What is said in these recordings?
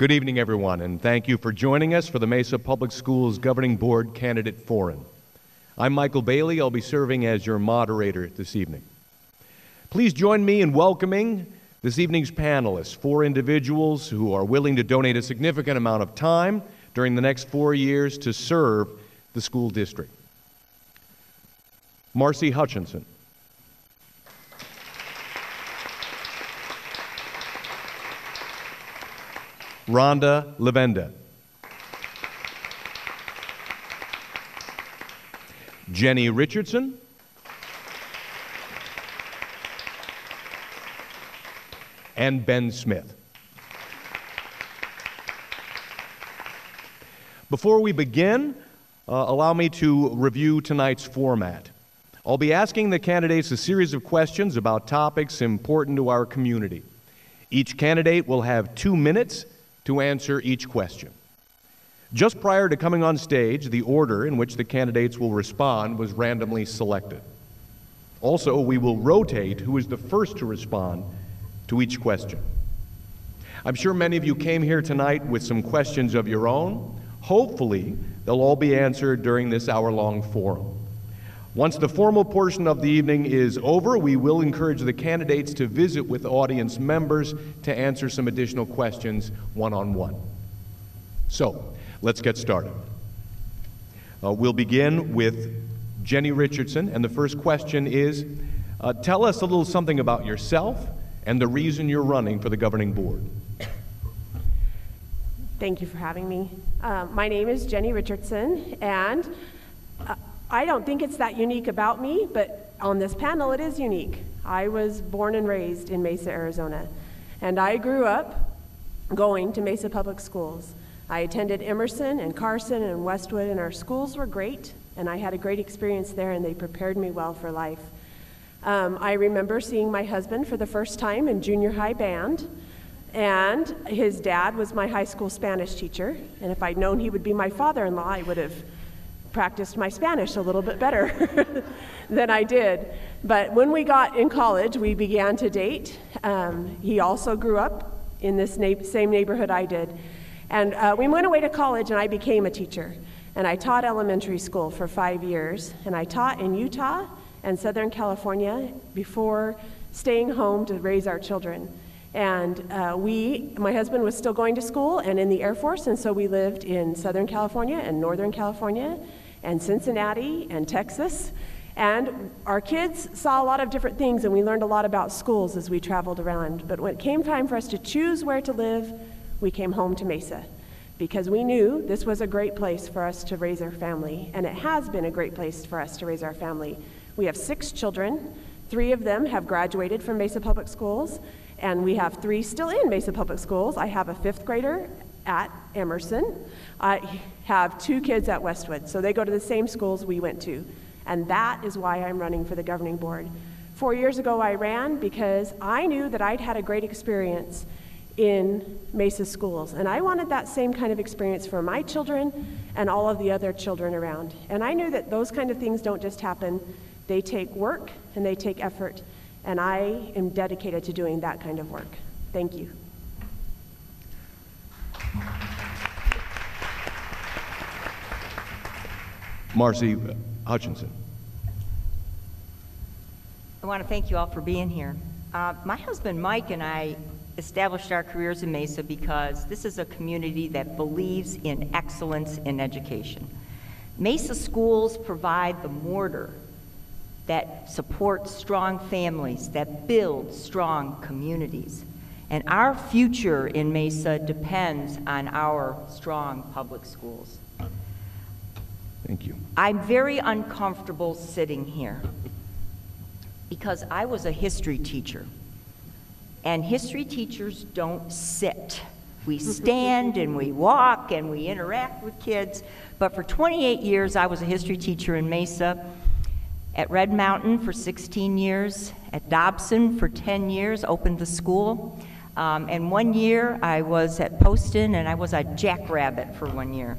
Good evening, everyone, and thank you for joining us for the Mesa Public Schools Governing Board Candidate Forum. I'm Michael Bailey. I'll be serving as your moderator this evening. Please join me in welcoming this evening's panelists, 4 individuals who are willing to donate a significant amount of time during the next 4 years to serve the school district. Marcy Hutchinson. Rhonda Levenda. Jenny Richardson. And Ben Smith. Before we begin, allow me to review tonight's format. I'll be asking the candidates a series of questions about topics important to our community. Each candidate will have 2 minutes to answer each question. Just prior to coming on stage, the order in which the candidates will respond was randomly selected. Also, we will rotate who is the first to respond to each question. I'm sure many of you came here tonight with some questions of your own. Hopefully, they'll all be answered during this hour-long forum. Once the formal portion of the evening is over, we will encourage the candidates to visit with audience members to answer some additional questions one-on-one. So, let's get started. We'll begin with Jenny Richardson, and the first question is, tell us a little something about yourself and the reason you're running for the governing board. Thank you for having me. My name is Jenny Richardson, and I don't think it's that unique about me, but on this panel it is unique. I was born and raised in Mesa, Arizona, and I grew up going to Mesa Public Schools. I attended Emerson and Carson and Westwood, and our schools were great, and I had a great experience there, and they prepared me well for life. I remember seeing my husband for the first time in junior high band, and his dad was my high school Spanish teacher, and if I'd known he would be my father-in-law, I would have practiced my Spanish a little bit better than I did. But when we got in college, we began to date. He also grew up in this same neighborhood I did. And we went away to college, and I became a teacher. And I taught elementary school for 5 years. And I taught in Utah and Southern California before staying home to raise our children. And my husband was still going to school and in the Air Force, and so we lived in Southern California and Northern California and Cincinnati and Texas. And our kids saw a lot of different things, and we learned a lot about schools as we traveled around. But when it came time for us to choose where to live, we came home to Mesa because we knew this was a great place for us to raise our family, and it has been a great place for us to raise our family. We have 6 children. 3 of them have graduated from Mesa Public Schools, and we have 3 still in Mesa Public Schools. I have a 5th grader at Emerson. I have 2 kids at Westwood, so they go to the same schools we went to. And that is why I'm running for the governing board. 4 years ago, I ran because I knew that I'd had a great experience in Mesa schools. And I wanted that same kind of experience for my children and all of the other children around. And I knew that those kind of things don't just happen. They take work and they take effort. And I am dedicated to doing that kind of work. Thank you. Marcy Hutchinson. I want to thank you all for being here. My husband Mike and I established our careers in Mesa because this is a community that believes in excellence in education. Mesa schools provide the mortar that supports strong families, that build strong communities. And our future in Mesa depends on our strong public schools. Thank you. I'm very uncomfortable sitting here because I was a history teacher. And history teachers don't sit. We stand and we walk and we interact with kids. But for 28 years, I was a history teacher in Mesa, at Red Mountain for 16 years, at Dobson for 10 years, opened the school. And 1 year I was at Poston, and I was a jackrabbit for 1 year.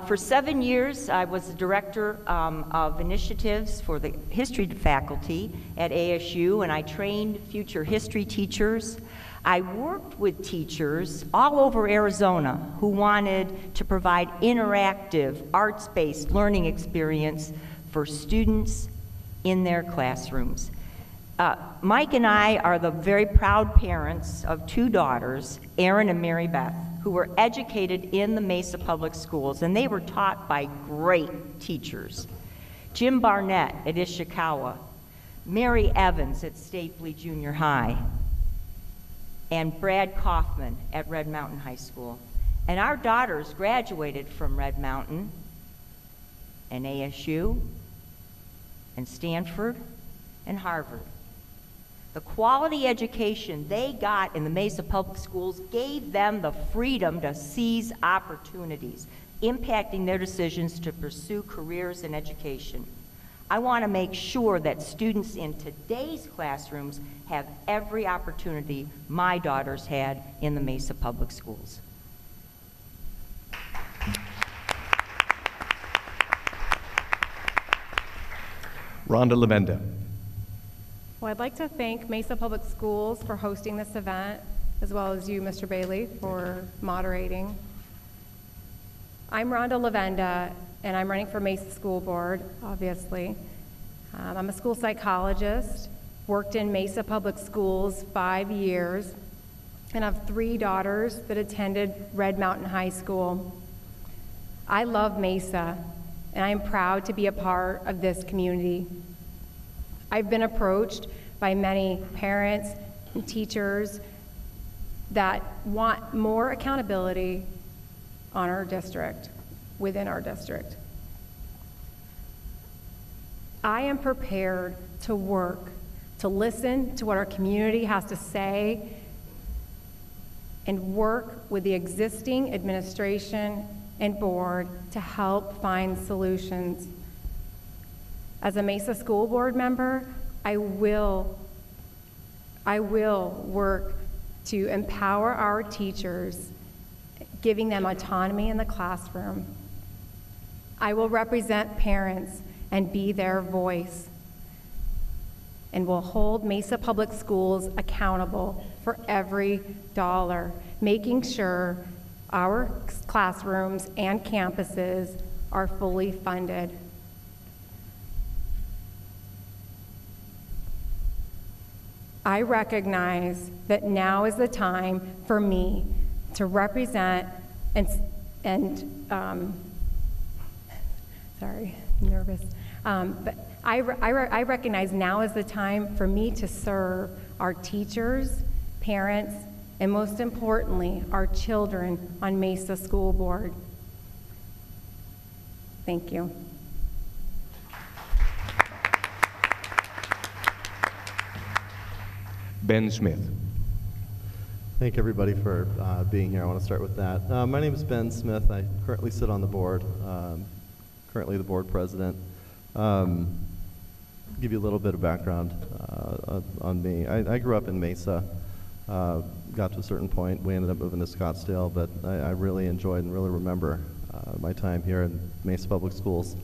For 7 years, I was the director of initiatives for the history faculty at ASU, and I trained future history teachers. I worked with teachers all over Arizona who wanted to provide interactive, arts-based learning experience for students in their classrooms. Mike and I are the very proud parents of 2 daughters, Erin and Mary Beth, who were educated in the Mesa Public Schools, and they were taught by great teachers. Jim Barnett at Ishikawa, Mary Evans at Stapley Junior High, and Brad Kaufman at Red Mountain High School. And our daughters graduated from Red Mountain and ASU and Stanford and Harvard. The quality education they got in the Mesa Public Schools gave them the freedom to seize opportunities, impacting their decisions to pursue careers in education. I want to make sure that students in today's classrooms have every opportunity my daughters had in the Mesa Public Schools. Rhonda Lavenda. Well, I'd like to thank Mesa Public Schools for hosting this event, as well as you, Mr. Bailey, for moderating. I'm Rhonda Lavenda, and I'm running for Mesa School Board, obviously. I'm a school psychologist, worked in Mesa Public Schools 5 years, and have 3 daughters that attended Red Mountain High School. I love Mesa, and I am proud to be a part of this community. I've been approached by many parents and teachers that want more accountability on our district, within our district. I am prepared to work, to listen to what our community has to say, and work with the existing administration and board to help find solutions. As a Mesa School Board member, I will work to empower our teachers, giving them autonomy in the classroom. I will represent parents and be their voice, and will hold Mesa Public Schools accountable for every dollar, making sure our classrooms and campuses are fully funded. I recognize that now is the time for me to represent sorry, nervous. But I recognize now is the time for me to serve our teachers, parents, and most importantly, our children on Mesa School Board. Thank you. Ben Smith. Thank everybody for being here. I want to start with that. My name is Ben Smith. I currently sit on the board, currently the board president. Give you a little bit of background on me. I grew up in Mesa. Got to a certain point, we ended up moving to Scottsdale, but I really enjoyed and really remember my time here in Mesa Public Schools.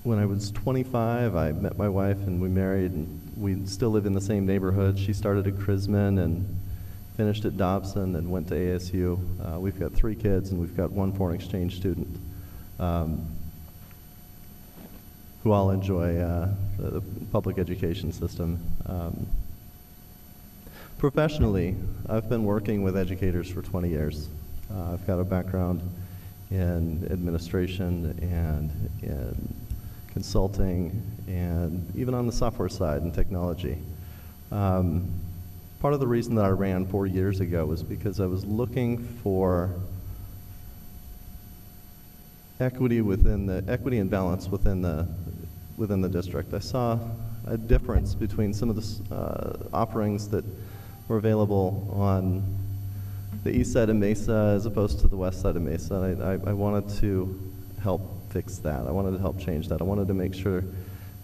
When I was 25, I met my wife and we married, and we still live in the same neighborhood. She started at Chrisman and finished at Dobson and went to ASU. We've got 3 kids and we've got 1 foreign exchange student who all enjoy the public education system. Professionally, I've been working with educators for 20 years. I've got a background in administration and in consulting, and even on the software side and technology. Part of the reason that I ran 4 years ago was because I was looking for equity and balance within the district. I saw a difference between some of the offerings that were available on the east side of Mesa as opposed to the west side of Mesa. I wanted to help fix that. I wanted to help change that. I wanted to make sure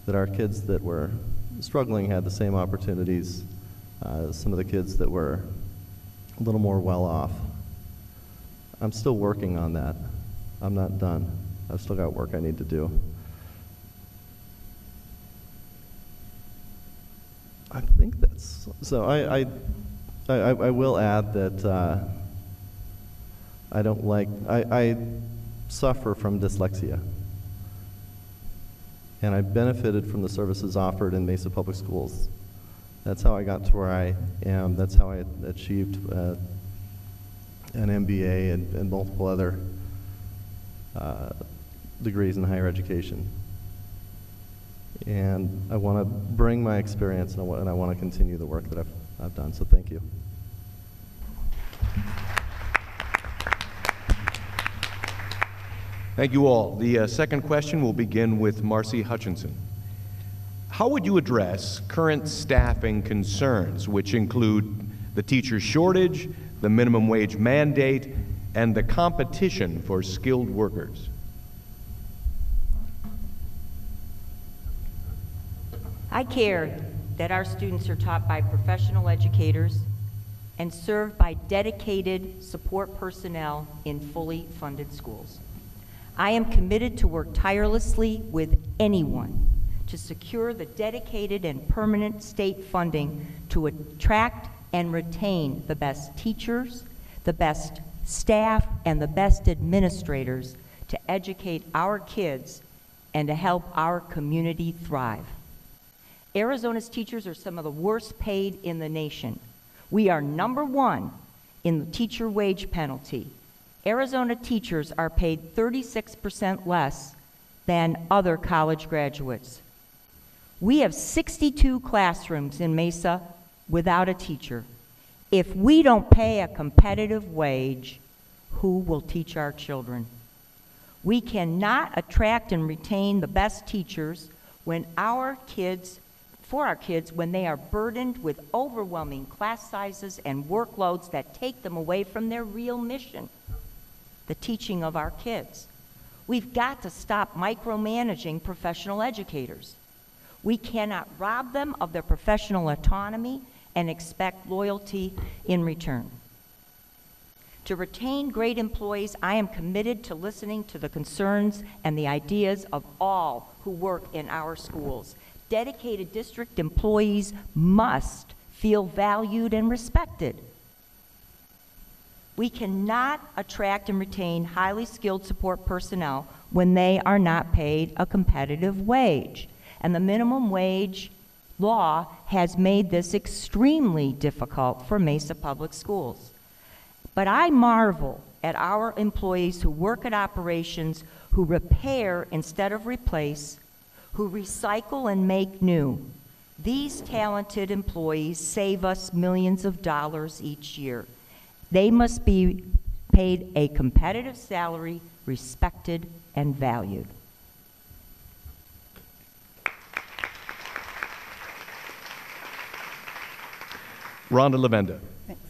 that our kids that were struggling had the same opportunities as some of the kids that were a little more well off. I'm still working on that. I'm not done. I've still got work I need to do. I think that's, so I will add that I don't like, I suffer from dyslexia. And I benefited from the services offered in Mesa Public Schools. That's how I got to where I am. That's how I achieved an MBA and multiple other degrees in higher education. And I want to bring my experience, and I want to continue the work that I've done. So thank you. Thank you all. The second question will begin with Marcy Hutchinson. How would you address current staffing concerns, which include the teacher shortage, the minimum wage mandate, and the competition for skilled workers? I care that our students are taught by professional educators and served by dedicated support personnel in fully funded schools. I am committed to work tirelessly with anyone to secure the dedicated and permanent state funding to attract and retain the best teachers, the best staff, and the best administrators to educate our kids and to help our community thrive. Arizona's teachers are some of the worst paid in the nation. We are #1 in the teacher wage penalty. Arizona teachers are paid 36% less than other college graduates. We have 62 classrooms in Mesa without a teacher. If we don't pay a competitive wage, who will teach our children? We cannot attract and retain the best teachers when for our kids when they are burdened with overwhelming class sizes and workloads that take them away from their real mission, the teaching of our kids. We've got to stop micromanaging professional educators. We cannot rob them of their professional autonomy and expect loyalty in return. To retain great employees, I am committed to listening to the concerns and the ideas of all who work in our schools. Dedicated district employees must feel valued and respected. We cannot attract and retain highly skilled support personnel when they are not paid a competitive wage. And the minimum wage law has made this extremely difficult for Mesa Public Schools. But I marvel at our employees who work at operations, who repair instead of replace, who recycle and make new. These talented employees save us millions of dollars each year. They must be paid a competitive salary, respected and valued. Rhonda Lavenda. Thanks.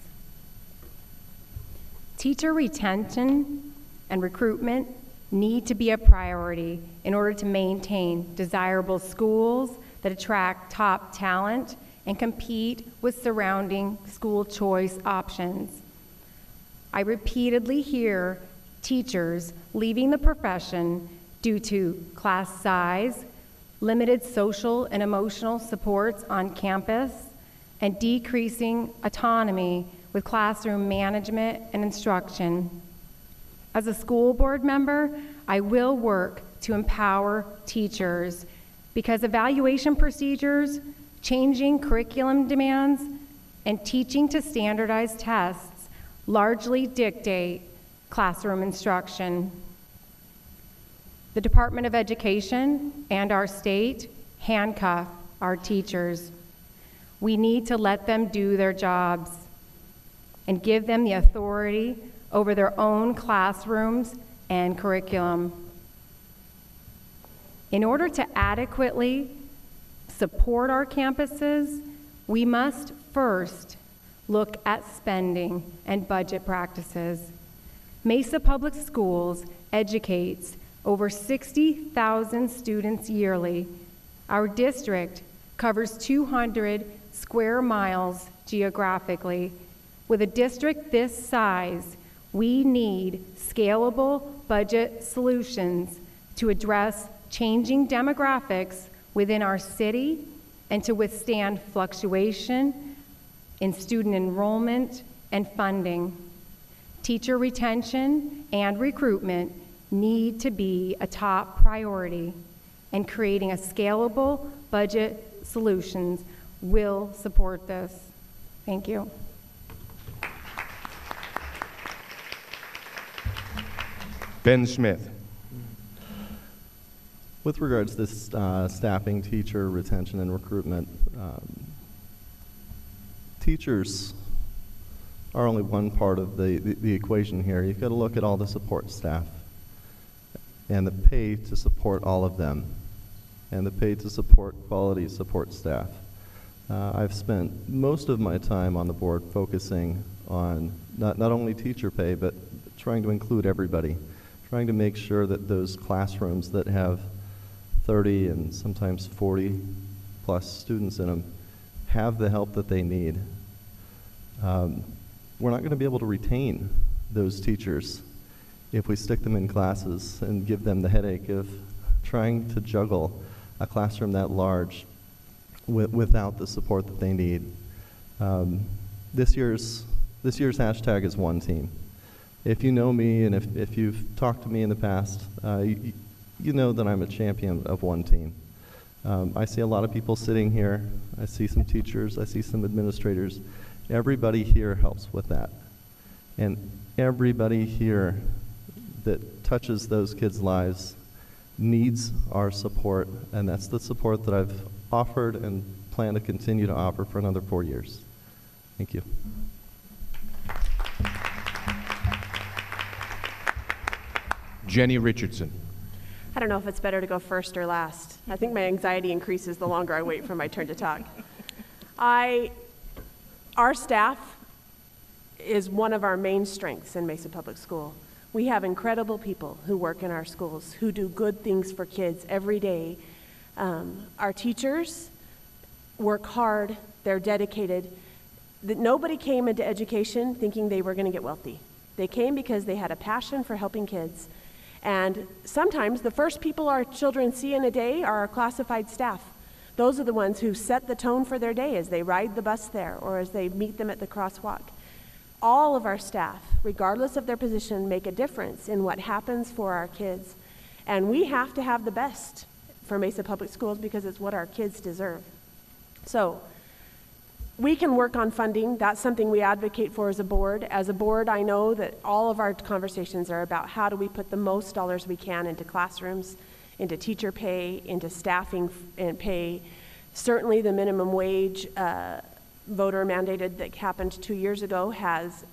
Teacher retention and recruitment need to be a priority in order to maintain desirable schools that attract top talent and compete with surrounding school choice options. I repeatedly hear teachers leaving the profession due to class size, limited social and emotional supports on campus, and decreasing autonomy with classroom management and instruction. As a school board member, I will work to empower teachers because evaluation procedures, changing curriculum demands, and teaching to standardized tests largely dictate classroom instruction. The Department of Education and our state handcuff our teachers. We need to let them do their jobs and give them the authority over their own classrooms and curriculum. In order to adequately support our campuses, we must first look at spending and budget practices. Mesa Public Schools educates over 60,000 students yearly. Our district covers 200 square miles geographically. With a district this size, We need scalable budget solutions to address changing demographics within our city and to withstand fluctuation in student enrollment and funding. Teacher retention and recruitment need to be a top priority, and creating a scalable budget solutions will support this. Thank you. Ben Smith. With regards to this staffing, teacher retention, and recruitment, teachers are only one part of the equation here. You've got to look at all the support staff and the pay to support all of them and the pay to support quality support staff. I've spent most of my time on the board focusing on not only teacher pay, but trying to include everybody, trying to make sure that those classrooms that have 30 and sometimes 40 plus students in them have the help that they need. We're not going to be able to retain those teachers if we stick them in classes and give them the headache of trying to juggle a classroom that large without the support that they need. This year's hashtag is One Team. If you know me and if you've talked to me in the past, you know that I'm a champion of one team. I see a lot of people sitting here. I see some teachers. I see some administrators. Everybody here helps with that. And everybody here that touches those kids' lives needs our support, and that's the support that I've offered and plan to continue to offer for another 4 years. Thank you. Jenny Richardson. I don't know if it's better to go first or last. I think my anxiety increases the longer I wait for my turn to talk. Our staff is one of our main strengths in Mesa Public School. We have incredible people who work in our schools, who do good things for kids every day. Our teachers work hard, they're dedicated. Nobody came into education thinking they were going to get wealthy. They came because they had a passion for helping kids. And sometimes the first people our children see in a day are our classified staff. Those are the ones who set the tone for their day as they ride the bus there or as they meet them at the crosswalk. All of our staff, regardless of their position, make a difference in what happens for our kids. And we have to have the best for Mesa Public Schools because it's what our kids deserve. So we can work on funding. That's something we advocate for as a board. As a board, I know that all of our conversations are about how do we put the most dollars we can into classrooms, into teacher pay, into staffing and pay. Certainly the minimum wage voter mandated that happened 2 years ago has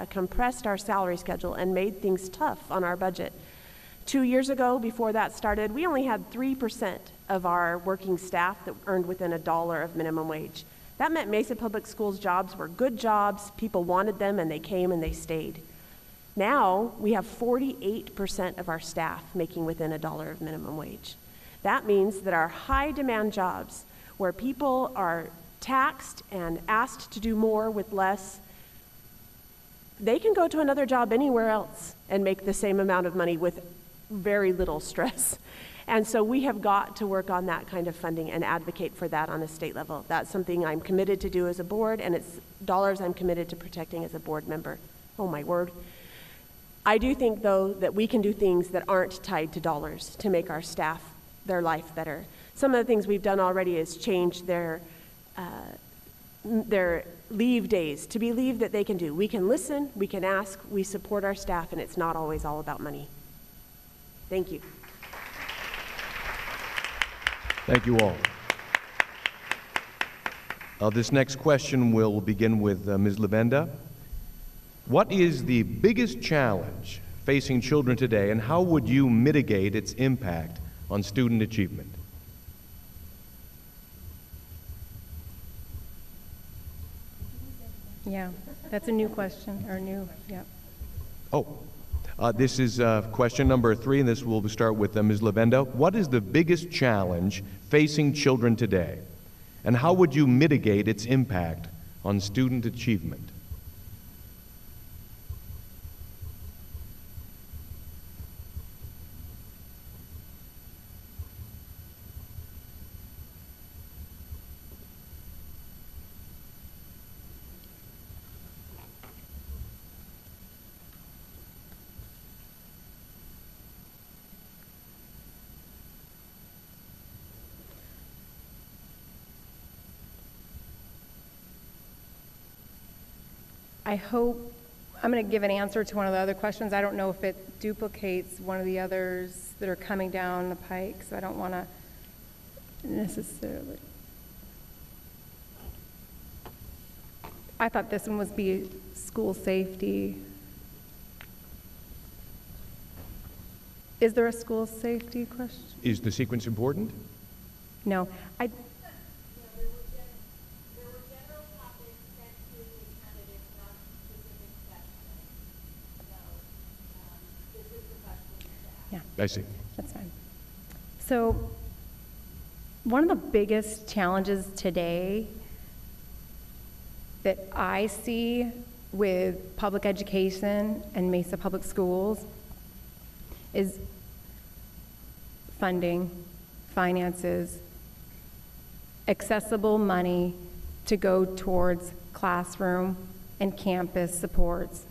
compressed our salary schedule and made things tough on our budget. 2 years ago, before that started, we only had 3% of our working staff that earned within $1 of minimum wage. That meant Mesa Public Schools jobs were good jobs, people wanted them, and they came and they stayed. Now, we have 48% of our staff making within $1 of minimum wage. That means that our high demand jobs, where people are taxed and asked to do more with less, they can go to another job anywhere else and make the same amount of money with very little stress. And so we have got to work on that kind of funding and advocate for that on a state level. That's something I'm committed to do as a board, and it's dollars I'm committed to protecting as a board member. Oh my word. I do think, though, that we can do things that aren't tied to dollars to make our staff, their life better. Some of the things we've done already is change their leave days to be leave that they can do. We can listen, we can ask, we support our staff, and it's not always all about money. Thank you. Thank you all. This next question will begin with Ms. Lavenda. What is the biggest challenge facing children today, and how would you mitigate its impact on student achievement? Yeah, that's a new question, or new, yeah. This is question number 3, and this will start with Ms. Lavenda. What is the biggest challenge facing children today, and how would you mitigate its impact on student achievement? I hope, I'm going to give an answer to one of the other questions. I don't know if it duplicates one of the others that are coming down the pike, so I don't want to necessarily. I thought this one was be school safety. Is there a school safety question? Is the sequence important? No. There were general topics sent to the candidates, not specific questions. So, this is the question to ask. Yeah. I see. That's fine. So, one of the biggest challenges today that I see with public education and Mesa Public Schools is funding, finances, accessible money to go towards classroom and campus supports.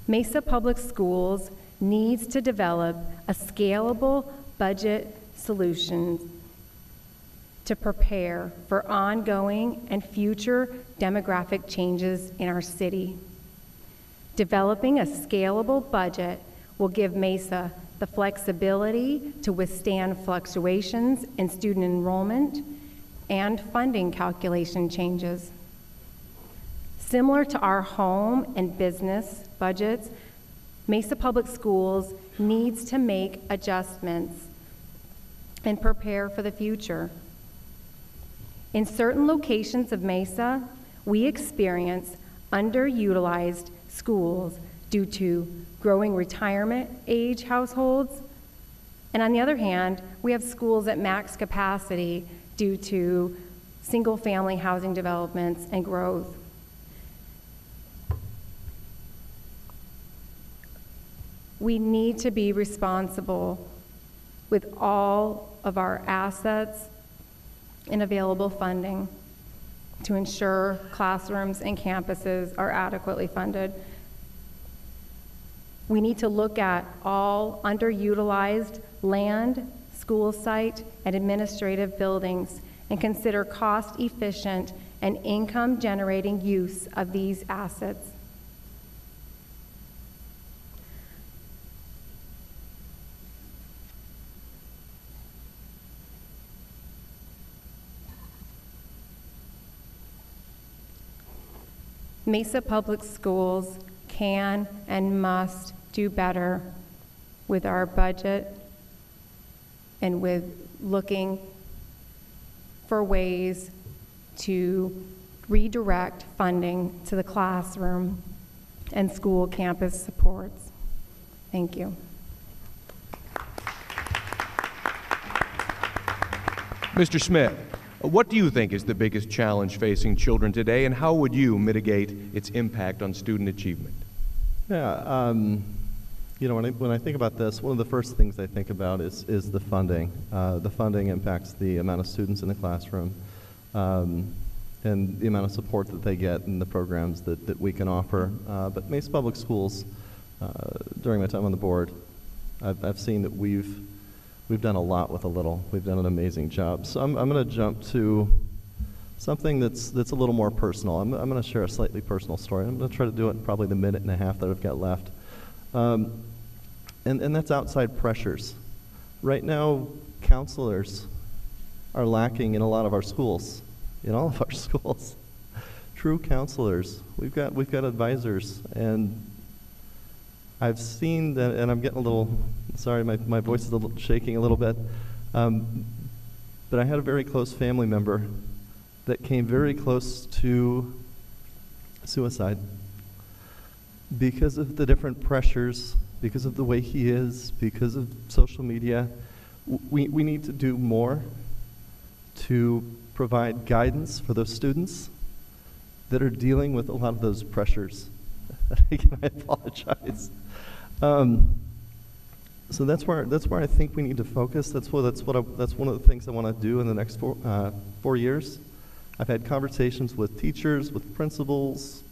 Mesa Public Schools needs to develop a scalable budget solution to prepare for ongoing and future demographic changes in our city. Developing a scalable budget will give Mesa the flexibility to withstand fluctuations in student enrollment and funding calculation changes. Similar to our home and business budgets, Mesa Public Schools needs to make adjustments and prepare for the future. In certain locations of Mesa, we experience underutilized schools due to growing retirement age households. And on the other hand, we have schools at max capacity due to single-family housing developments and growth. We need to be responsible with all of our assets and available funding to ensure classrooms and campuses are adequately funded. We need to look at all underutilized land, school site, and administrative buildings and consider cost-efficient and income-generating use of these assets. Mesa Public Schools can and must do better with our budget and with looking for ways to redirect funding to the classroom and school campus supports. Thank you. Mr. Smith, what do you think is the biggest challenge facing children today, and how would you mitigate its impact on student achievement? Yeah, you know, when I think about this, one of the first things I think about is the funding. The funding impacts the amount of students in the classroom and the amount of support that they get in the programs that we can offer. But Mesa Public Schools, during my time on the board, I've seen that we've done a lot with a little. We've done an amazing job. So I'm going to jump to something that's a little more personal. I'm going to share a slightly personal story. I'm going to try to do it in probably the minute and a half that I've got left. And that's outside pressures. Right now, counselors are lacking in a lot of our schools, in all of our schools. True counselors. We've got advisors, and I've seen that, and I'm getting a little, sorry, my voice is shaking a little bit, but I had a very close family member that came very close to suicide because of the different pressures, because of the way he is, because of social media. We need to do more to provide guidance for those students that are dealing with a lot of those pressures. Again, I apologize. So that's where I think we need to focus. That's one of the things I want to do in the next 4 years. I've had conversations with teachers, with principals,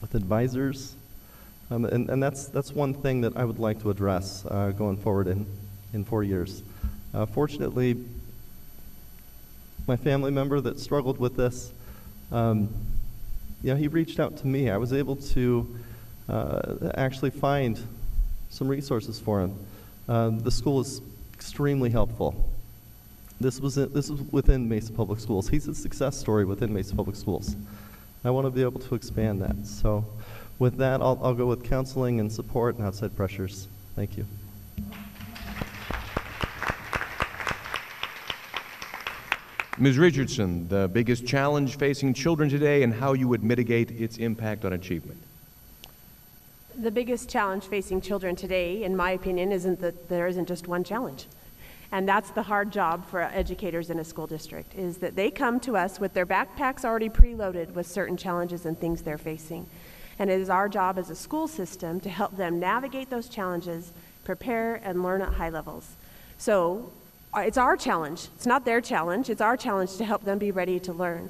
with advisors, and that's one thing that I would like to address going forward in 4 years. Fortunately, my family member that struggled with this he reached out to me. I was able to actually find some resources for him. The school is extremely helpful. This was within Mesa Public Schools. He's a success story within Mesa Public Schools. I want to be able to expand that. So with that, I'll go with counseling and support and outside pressures. Thank you. Ms. Richardson, the biggest challenge facing children today and how you would mitigate its impact on achievement. The biggest challenge facing children today, in my opinion, isn't that there isn't just one challenge. And that's the hard job for educators in a school district, is that they come to us with their backpacks already preloaded with certain challenges and things they're facing. And it is our job as a school system to help them navigate those challenges, prepare and learn at high levels. So it's our challenge. It's not their challenge. It's our challenge to help them be ready to learn.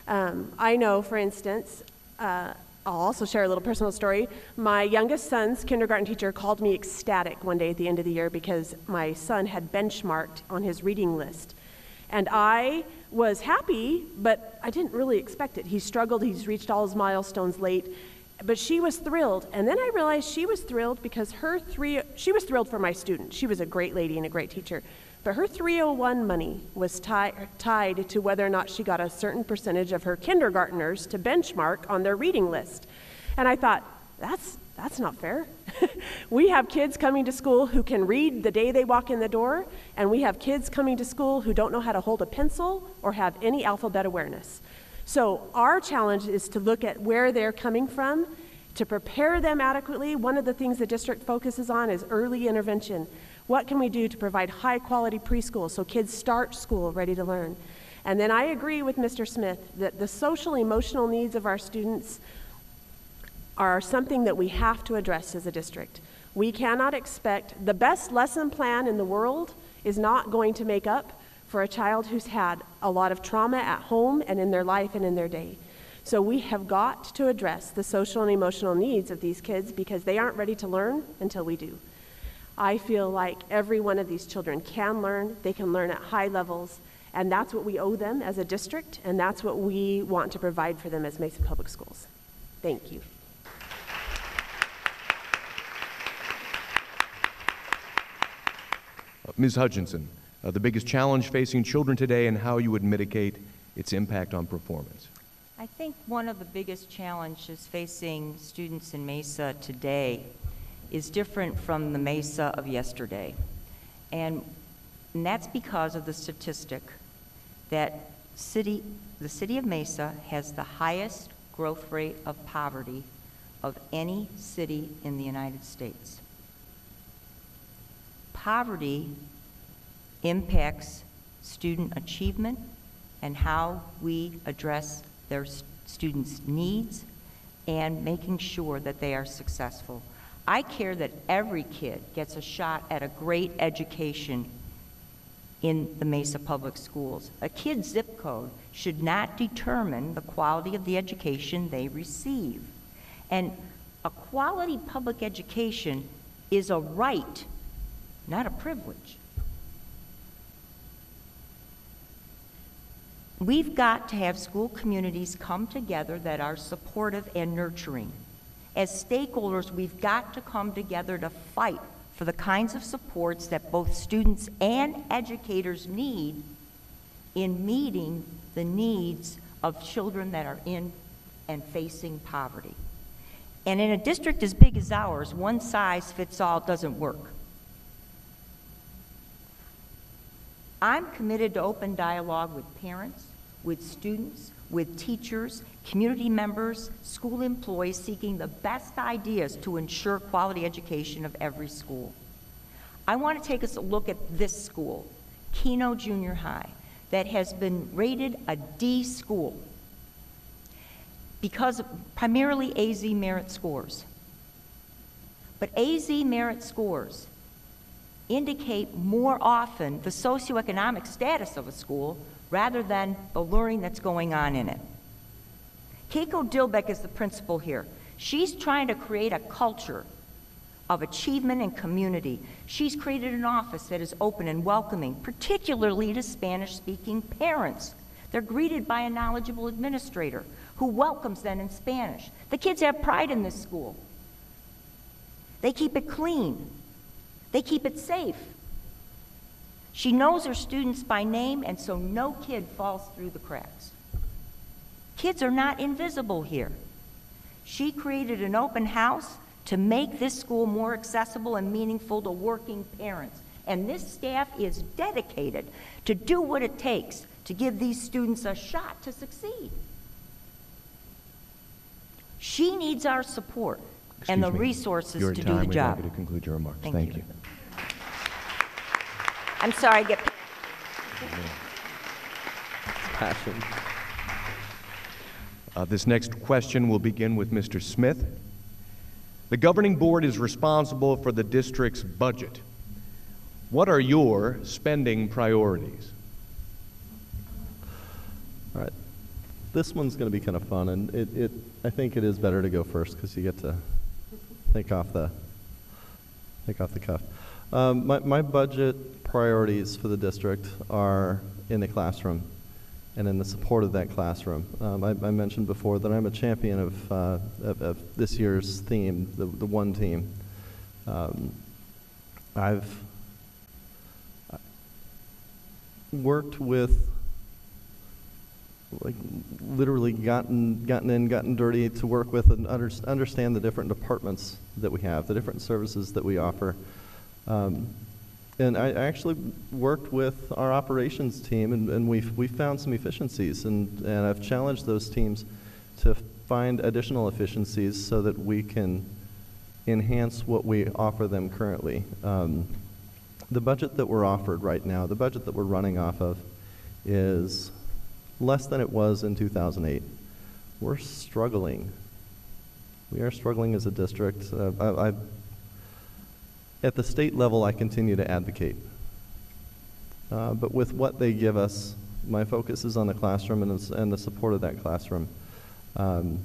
I know, for instance, I'll also share a little personal story. My youngest son's kindergarten teacher called me ecstatic one day at the end of the year because my son had benchmarked on his reading list. And I was happy, but I didn't really expect it. He struggled. He's reached all his milestones late. But she was thrilled. And then I realized she was thrilled because she was thrilled for my student. She was a great lady and a great teacher. But her 301 money was tied to whether or not she got a certain percentage of her kindergartners to benchmark on their reading list. And I thought, that's not fair. We have kids coming to school who can read the day they walk in the door, and we have kids coming to school who don't know how to hold a pencil or have any alphabet awareness. So our challenge is to look at where they're coming from, to prepare them adequately. One of the things the district focuses on is early intervention. What can we do to provide high-quality preschool so kids start school ready to learn? And then I agree with Mr. Smith that the social emotional needs of our students are something that we have to address as a district. We cannot expect, the best lesson plan in the world is not going to make up for a child who's had a lot of trauma at home and in their life and in their day. So we have got to address the social and emotional needs of these kids because they aren't ready to learn until we do. I feel like every one of these children can learn, they can learn at high levels, and that's what we owe them as a district, and that's what we want to provide for them as Mesa Public Schools. Thank you. Ms. Hutchinson, the biggest challenge facing children today and how you would mitigate its impact on performance. I think one of the biggest challenges facing students in Mesa today is different from the Mesa of yesterday. And that's because of the statistic that the city of Mesa has the highest growth rate of poverty of any city in the United States. Poverty impacts student achievement and how we address their students' needs and making sure that they are successful. I care that every kid gets a shot at a great education in the Mesa Public Schools. A kid's zip code should not determine the quality of the education they receive. And a quality public education is a right, not a privilege. We've got to have school communities come together that are supportive and nurturing. As stakeholders, we've got to come together to fight for the kinds of supports that both students and educators need in meeting the needs of children that are in and facing poverty. And in a district as big as ours, one size fits all doesn't work. I'm committed to open dialogue with parents, with students, with teachers, community members, school employees seeking the best ideas to ensure quality education of every school. I want to take us a look at this school, Keno Junior High, that has been rated a D school because of primarily AZ merit scores. But AZ merit scores indicate more often the socioeconomic status of a school rather than the learning that's going on in it. Keiko Dilbeck is the principal here. She's trying to create a culture of achievement and community. She's created an office that is open and welcoming, particularly to Spanish-speaking parents. They're greeted by a knowledgeable administrator who welcomes them in Spanish. The kids have pride in this school. They keep it clean. They keep it safe. She knows her students by name, and so no kid falls through the cracks. Kids are not invisible here. She created an open house to make this school more accessible and meaningful to working parents. And this staff is dedicated to do what it takes to give these students a shot to succeed. She needs our support and the resources to do the job. We'd like you to conclude your remarks. Thank you. I'm sorry, I get Passion. This next question will begin with Mr. Smith. The governing board is responsible for the district's budget. What are your spending priorities? All right. This one's going to be kind of fun, and I think it is better to go first because you get to think off the cuff. My budget priorities for the district are in the classroom and in the support of that classroom. I mentioned before that I'm a champion of this year's theme, the one team. I've worked with, like, literally gotten dirty to work with and understand the different departments that we have, the different services that we offer. And I actually worked with our operations team, and we found some efficiencies, and I've challenged those teams to find additional efficiencies so that we can enhance what we offer them currently. The budget that we're offered right now, the budget that we're running off of, is less than it was in 2008. We're struggling. We are struggling as a district. At the state level, I continue to advocate. But with what they give us, my focus is on the classroom and the support of that classroom. I'm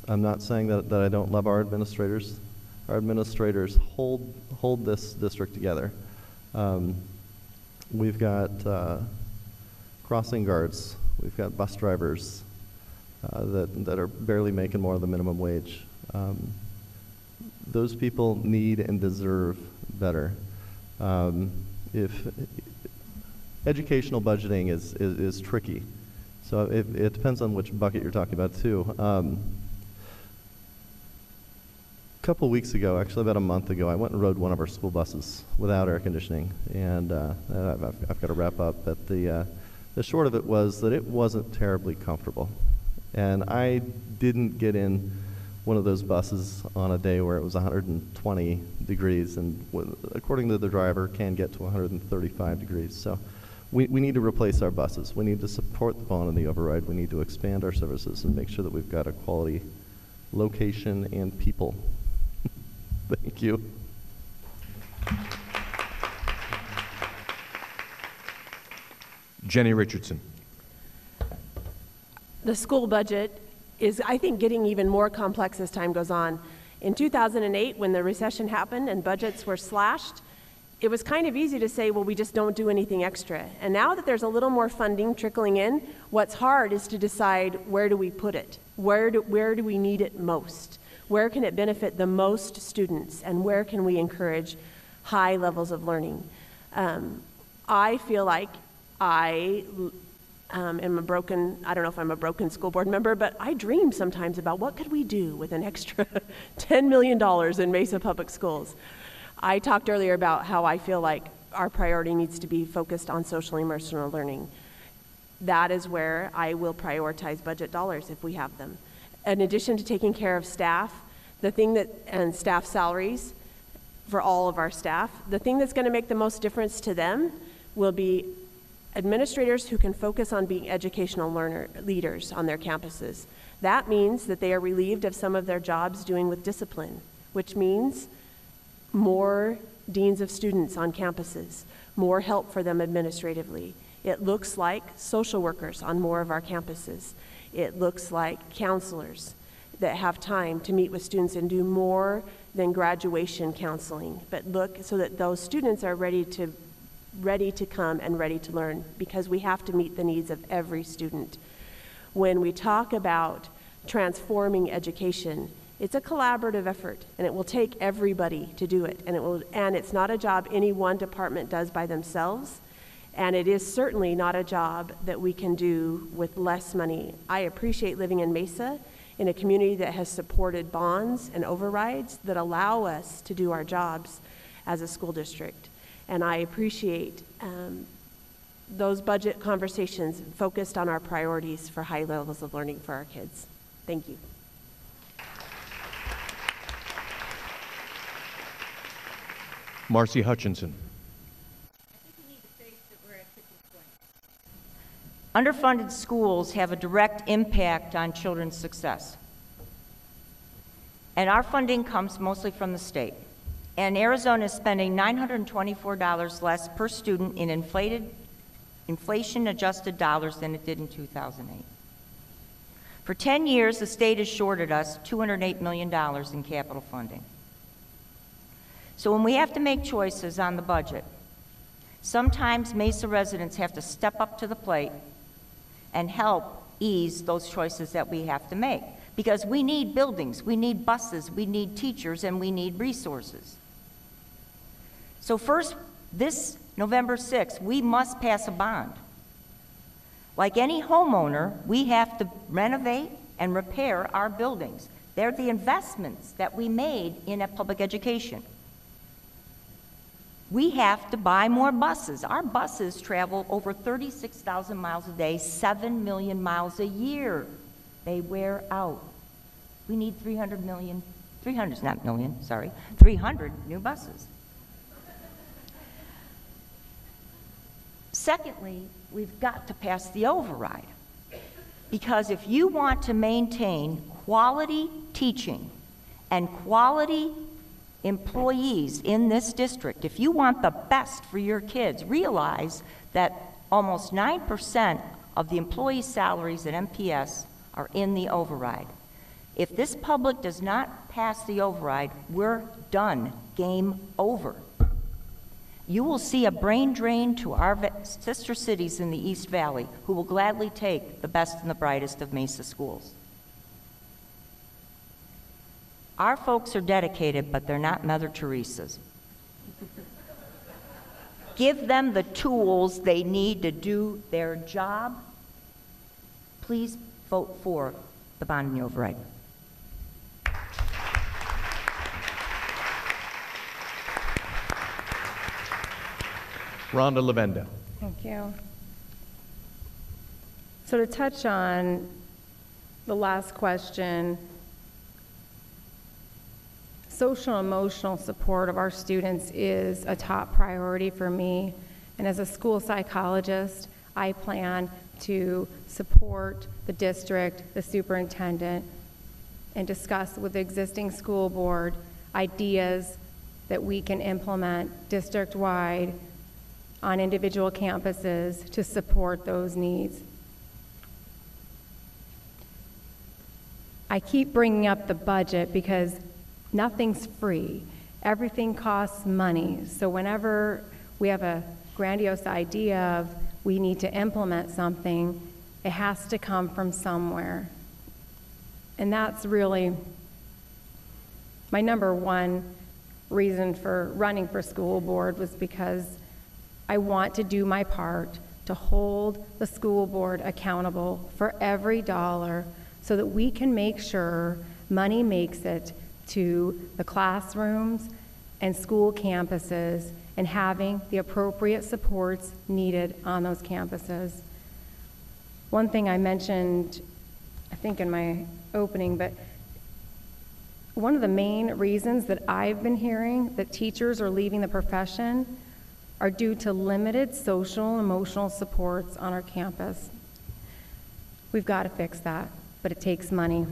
not saying that I don't love our administrators. Our administrators hold this district together. We've got crossing guards. We've got bus drivers that are barely making more than minimum wage. Those people need and deserve better. If educational budgeting is tricky, so it depends on which bucket you're talking about too. A couple weeks ago, actually about a month ago, I went and rode one of our school buses without air conditioning, and I've got to wrap up. But the short of it was that it wasn't terribly comfortable, and I didn't get in one of those buses on a day where it was 120 degrees, and according to the driver, can get to 135 degrees. So we need to replace our buses. We need to support the bond and the override. We need to expand our services and make sure that we've got a quality location and people. Thank you. Jenny Richardson. The school budget is, I think, getting even more complex as time goes on. In 2008, when the recession happened and budgets were slashed, it was kind of easy to say, well, we just don't do anything extra. And now that there's a little more funding trickling in, what's hard is to decide, where do we put it? Where do we need it most? Where can it benefit the most students? And where can we encourage high levels of learning? I feel like I am a broken, I don't know if I'm a broken school board member, but I dream sometimes about what could we do with an extra $10 million in Mesa Public Schools. I talked earlier about how I feel like our priority needs to be focused on social emotional learning. That is where I will prioritize budget dollars if we have them. In addition to taking care of staff, and staff salaries for all of our staff, the thing that's going to make the most difference to them will be administrators who can focus on being educational leaders on their campuses. That means that they are relieved of some of their jobs doing with discipline, which means more deans of students on campuses, more help for them administratively. It looks like social workers on more of our campuses. It looks like counselors that have time to meet with students and do more than graduation counseling, but look so that those students are ready to ready to come and ready to learn, because we have to meet the needs of every student. When we talk about transforming education, it's a collaborative effort, and it will take everybody to do it. And it's not a job any one department does by themselves, and it is certainly not a job that we can do with less money. I appreciate living in Mesa, in a community that has supported bonds and overrides that allow us to do our jobs as a school district. And I appreciate those budget conversations focused on our priorities for high levels of learning for our kids. Thank you. Marcy Hutchinson. Underfunded schools have a direct impact on children's success. And our funding comes mostly from the state. And Arizona is spending $924 less per student in inflation-adjusted dollars than it did in 2008. For 10 years, the state has shorted us $208 million in capital funding. So when we have to make choices on the budget, sometimes Mesa residents have to step up to the plate and help ease those choices that we have to make. Because we need buildings, we need buses, we need teachers, and we need resources. So first, this November 6th, we must pass a bond. Like any homeowner, we have to renovate and repair our buildings. They're the investments that we made in a public education. We have to buy more buses. Our buses travel over 36,000 miles a day, 7 million miles a year. They wear out. We need 300 new buses. Secondly, we've got to pass the override. Because if you want to maintain quality teaching and quality employees in this district, if you want the best for your kids, realize that almost 9% of the employee salaries at MPS are in the override. If this public does not pass the override, we're done. Game over. You will see a brain drain to our sister cities in the East Valley who will gladly take the best and the brightest of Mesa schools. Our folks are dedicated, but they're not Mother Teresa's. Give them the tools they need to do their job. Please vote for the bond and the override. Rhonda Lavenda. Thank you. So to touch on the last question, social and emotional support of our students is a top priority for me. And as a school psychologist, I plan to support the district, the superintendent, and discuss with the existing school board ideas that we can implement district-wide on individual campuses to support those needs. I keep bringing up the budget because nothing's free. Everything costs money. So whenever we have a grandiose idea of we need to implement something, it has to come from somewhere. And that's really my number one reason for running for school board, was because I want to do my part to hold the school board accountable for every dollar so that we can make sure money makes it to the classrooms and school campuses and having the appropriate supports needed on those campuses. One thing I mentioned, I think in my opening, but one of the main reasons that I've been hearing that teachers are leaving the profession are due to limited social and emotional supports on our campus. We've got to fix that, but it takes money.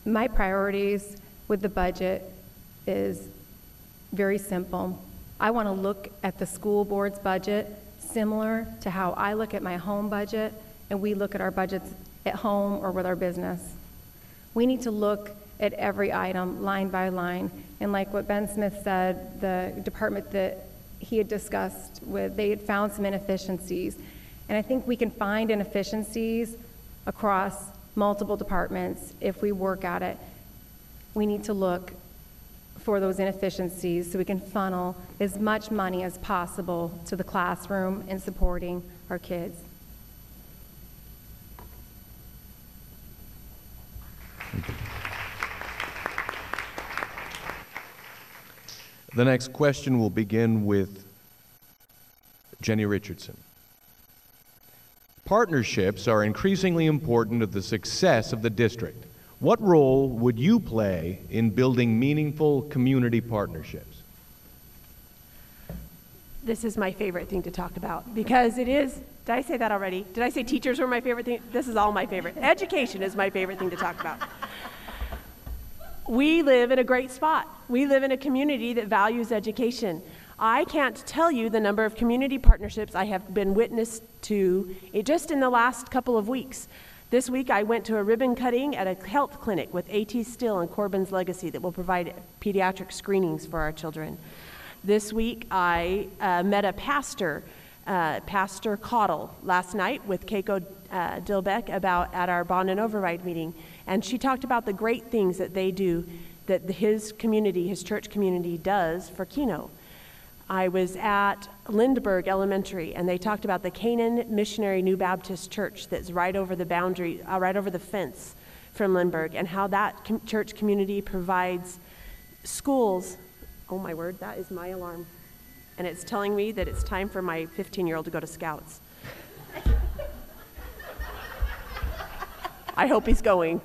My priorities with the budget is very simple. I want to look at the school board's budget similar to how I look at my home budget and we look at our budgets at home or with our business. We need to look at every item line by line. And like what Ben Smith said, the department that he had discussed with, they had found some inefficiencies. And I think we can find inefficiencies across multiple departments if we work at it. We need to look for those inefficiencies so we can funnel as much money as possible to the classroom and supporting our kids. The next question will begin with Jenny Richardson. Partnerships are increasingly important to the success of the district. What role would you play in building meaningful community partnerships? This is my favorite thing to talk about because it is, did I say that already? Did I say teachers were my favorite thing? This is all my favorite. Education is my favorite thing to talk about. We live in a great spot. We live in a community that values education. I can't tell you the number of community partnerships I have been witness to just in the last couple of weeks. This week I went to a ribbon cutting at a health clinic with A.T. Still and Corbin's Legacy that will provide pediatric screenings for our children. This week I met a pastor, Pastor Caudle, last night with Keiko Dilbeck at our bond and override meeting. And she talked about the great things that they do, that his community, his church community does for Keno. I was at Lindbergh Elementary, and they talked about the Canaan Missionary New Baptist Church that's right over the boundary, right over the fence from Lindbergh, and how that church community provides schools. Oh my word, that is my alarm. And it's telling me that it's time for my 15-year-old to go to Scouts. I hope he's going.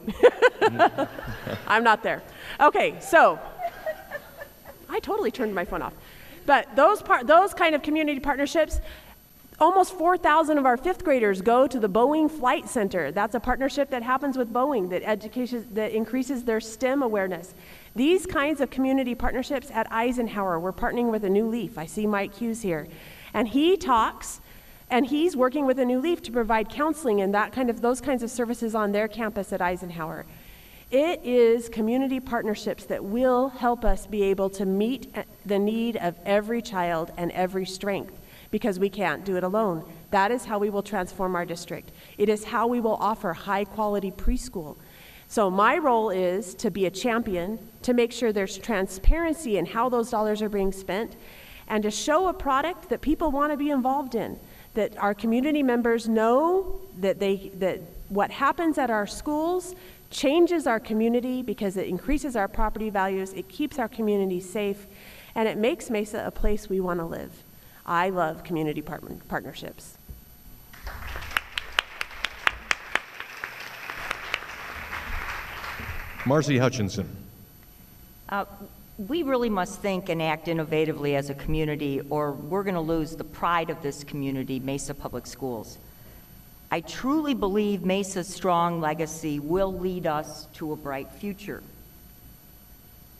I'm not there. Okay, so I totally turned my phone off. But those kind of community partnerships, almost 4,000 of our fifth graders go to the Boeing Flight Center. That's a partnership that happens with Boeing that increases their STEM awareness. These kinds of community partnerships at Eisenhower, we're partnering with a New Leaf. I see Mike Hughes here. And he talks, and he's working with a New Leaf to provide counseling and those kinds of services on their campus at Eisenhower. It is community partnerships that will help us be able to meet the need of every child and every strength, because we can't do it alone. That is how we will transform our district. It is how we will offer high-quality preschool. So my role is to be a champion, to make sure there's transparency in how those dollars are being spent, and to show a product that people want to be involved in, that our community members know that what happens at our schools changes our community because it increases our property values, it keeps our community safe, and it makes Mesa a place we want to live. I love community partnerships. Marcy Hutchinson. We really must think and act innovatively as a community, or we're going to lose the pride of this community, Mesa Public Schools. I truly believe Mesa's strong legacy will lead us to a bright future.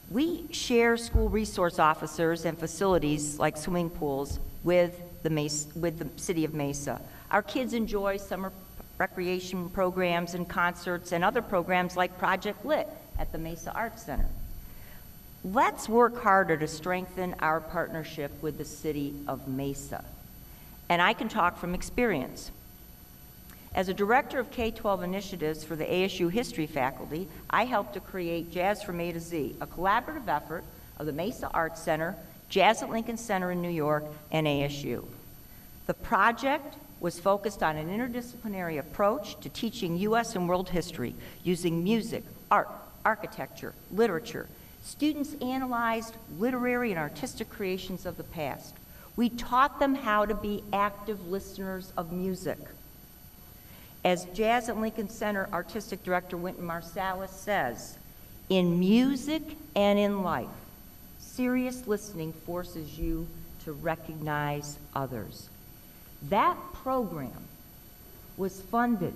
We share school resource officers and facilities like swimming pools with the city of Mesa. Our kids enjoy summer recreation programs and concerts and other programs like Project Lit at the Mesa Arts Center. Let's work harder to strengthen our partnership with the city of Mesa. And I can talk from experience. As a director of K-12 initiatives for the ASU history faculty, I helped to create Jazz from A to Z, a collaborative effort of the Mesa Arts Center, Jazz at Lincoln Center in New York, and ASU. The project was focused on an interdisciplinary approach to teaching U.S. and world history using music, art, architecture, literature. Students analyzed literary and artistic creations of the past. We taught them how to be active listeners of music. As Jazz at Lincoln Center Artistic Director Wynton Marsalis says, in music and in life, serious listening forces you to recognize others. That program was funded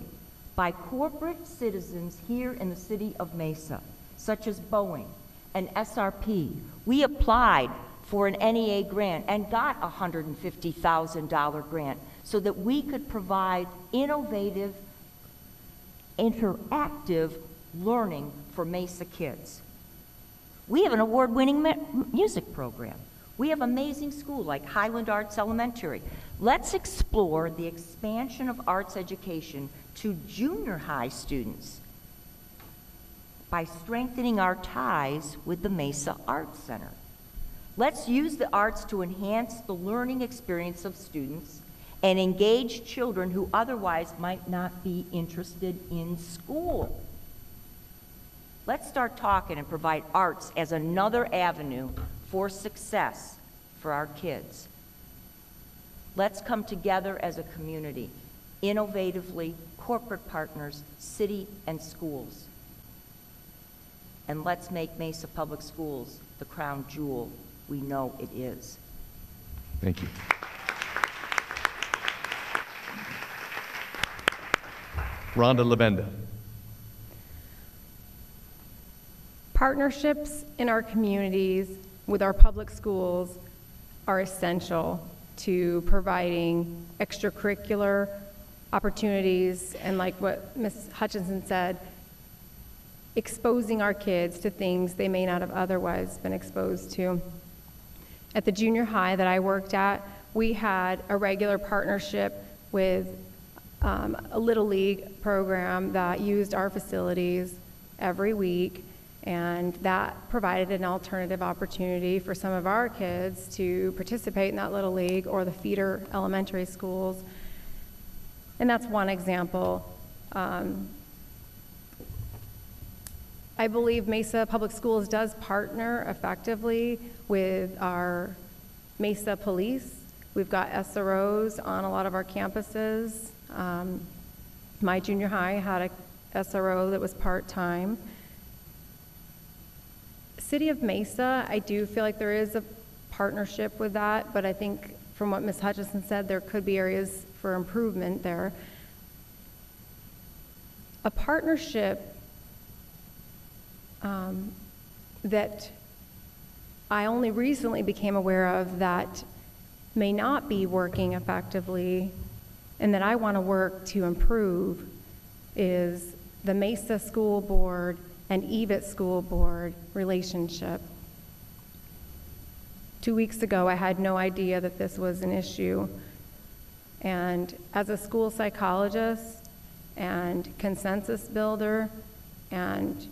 by corporate citizens here in the city of Mesa, such as Boeing and SRP. We applied for an NEA grant and got a $150,000 grant so that we could provide innovative, interactive learning for Mesa kids. We have an award-winning music program. We have amazing schools like Highland Arts Elementary. Let's explore the expansion of arts education to junior high students by strengthening our ties with the Mesa Arts Center. Let's use the arts to enhance the learning experience of students and engage children who otherwise might not be interested in school. Let's start talking and provide arts as another avenue for success for our kids. Let's come together as a community, innovatively, corporate partners, city and schools. And let's make Mesa Public Schools the crown jewel we know it is. Thank you. Rhonda Lavenda. Partnerships in our communities with our public schools are essential to providing extracurricular opportunities and, like what Ms. Hutchinson said, exposing our kids to things they may not have otherwise been exposed to. At the junior high that I worked at, we had a regular partnership with a Little League program that used our facilities every week, and that provided an alternative opportunity for some of our kids to participate in that Little League or the feeder elementary schools. And that's one example. I believe Mesa Public Schools does partner effectively with our Mesa Police. We've got SROs on a lot of our campuses. My junior high had a SRO that was part-time. City of Mesa, I do feel like there is a partnership with that, but I think from what Ms. Hutchison said, there could be areas for improvement there. A partnership that I only recently became aware of that may not be working effectively and that I want to work to improve is the Mesa School Board and EVIT School Board relationship. 2 weeks ago, I had no idea that this was an issue. And as a school psychologist and consensus builder and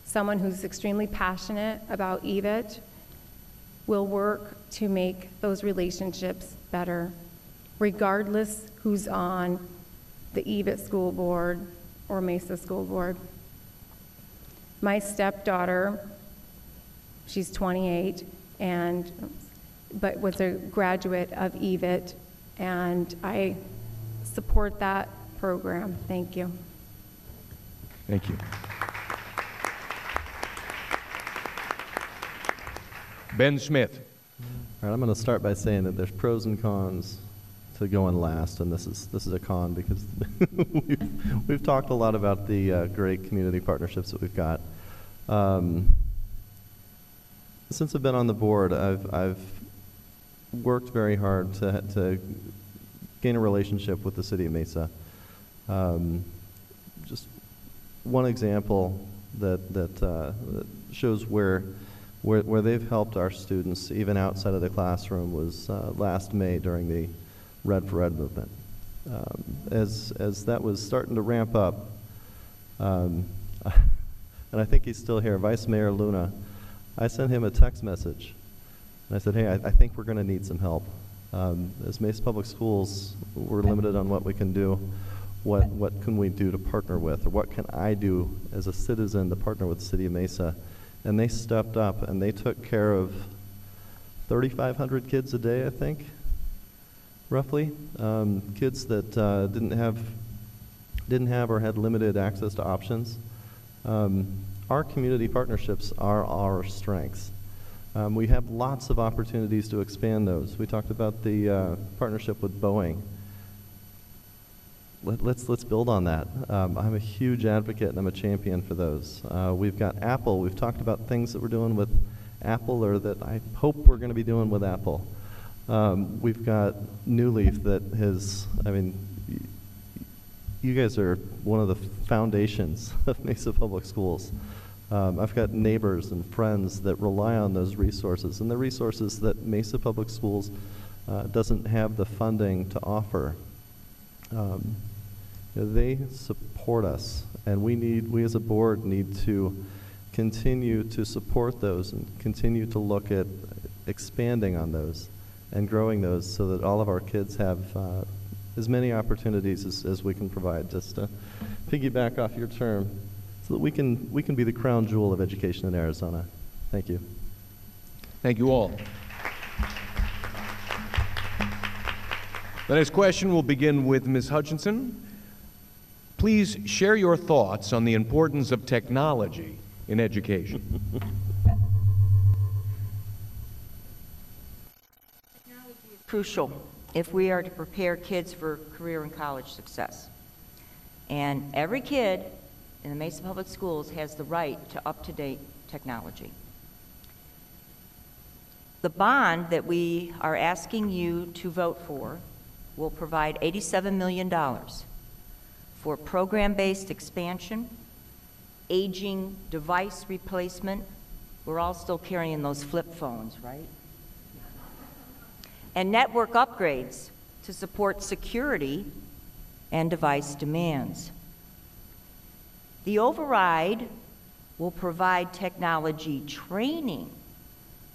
someone who's extremely passionate about EVIT, will work to make those relationships better, regardless who's on the EVIT School Board or Mesa School Board. My stepdaughter, she's 28, but was a graduate of EVIT, and I support that program. Thank you. Thank you. Ben Smith. All right, I'm going to start by saying that there's pros and cons to going last, and this is a con because we've talked a lot about the great community partnerships that we've got. Since I've been on the board, I've worked very hard to gain a relationship with the city of Mesa. Just one example that shows where they've helped our students, even outside of the classroom, was last May during the Red for Ed movement. As that was starting to ramp up, and I think he's still here, Vice Mayor Luna, I sent him a text message, and I said, hey, I think we're going to need some help. As Mesa Public Schools, we're limited on what we can do. What can we do to partner with, or what can I do as a citizen to partner with the city of Mesa? And they stepped up and they took care of 3,500 kids a day, I think, roughly. Kids that didn't have or had limited access to options. Our community partnerships are our strengths. We have lots of opportunities to expand those. We talked about the partnership with Boeing. Let's build on that. I'm a huge advocate and I'm a champion for those. We've got Apple. We've talked about things that we're doing with Apple or that I hope we're going to be doing with Apple. We've got New Leaf that has, I mean, you guys are one of the foundations of Mesa Public Schools. I've got neighbors and friends that rely on those resources, and the resources that Mesa Public Schools doesn't have the funding to offer. They support us, and we as a board need to continue to support those and continue to look at expanding on those and growing those so that all of our kids have as many opportunities as we can provide. Just to piggyback off your term, so that we can be the crown jewel of education in Arizona. Thank you. Thank you all. The next question will begin with Ms. Hutchinson. Please share your thoughts on the importance of technology in education. Technology is crucial if we are to prepare kids for career and college success. And every kid in the Mesa Public Schools has the right to up-to-date technology. The bond that we are asking you to vote for will provide $87 million for program-based expansion, aging device replacement. We're all still carrying those flip phones, right? And network upgrades to support security and device demands. The override will provide technology training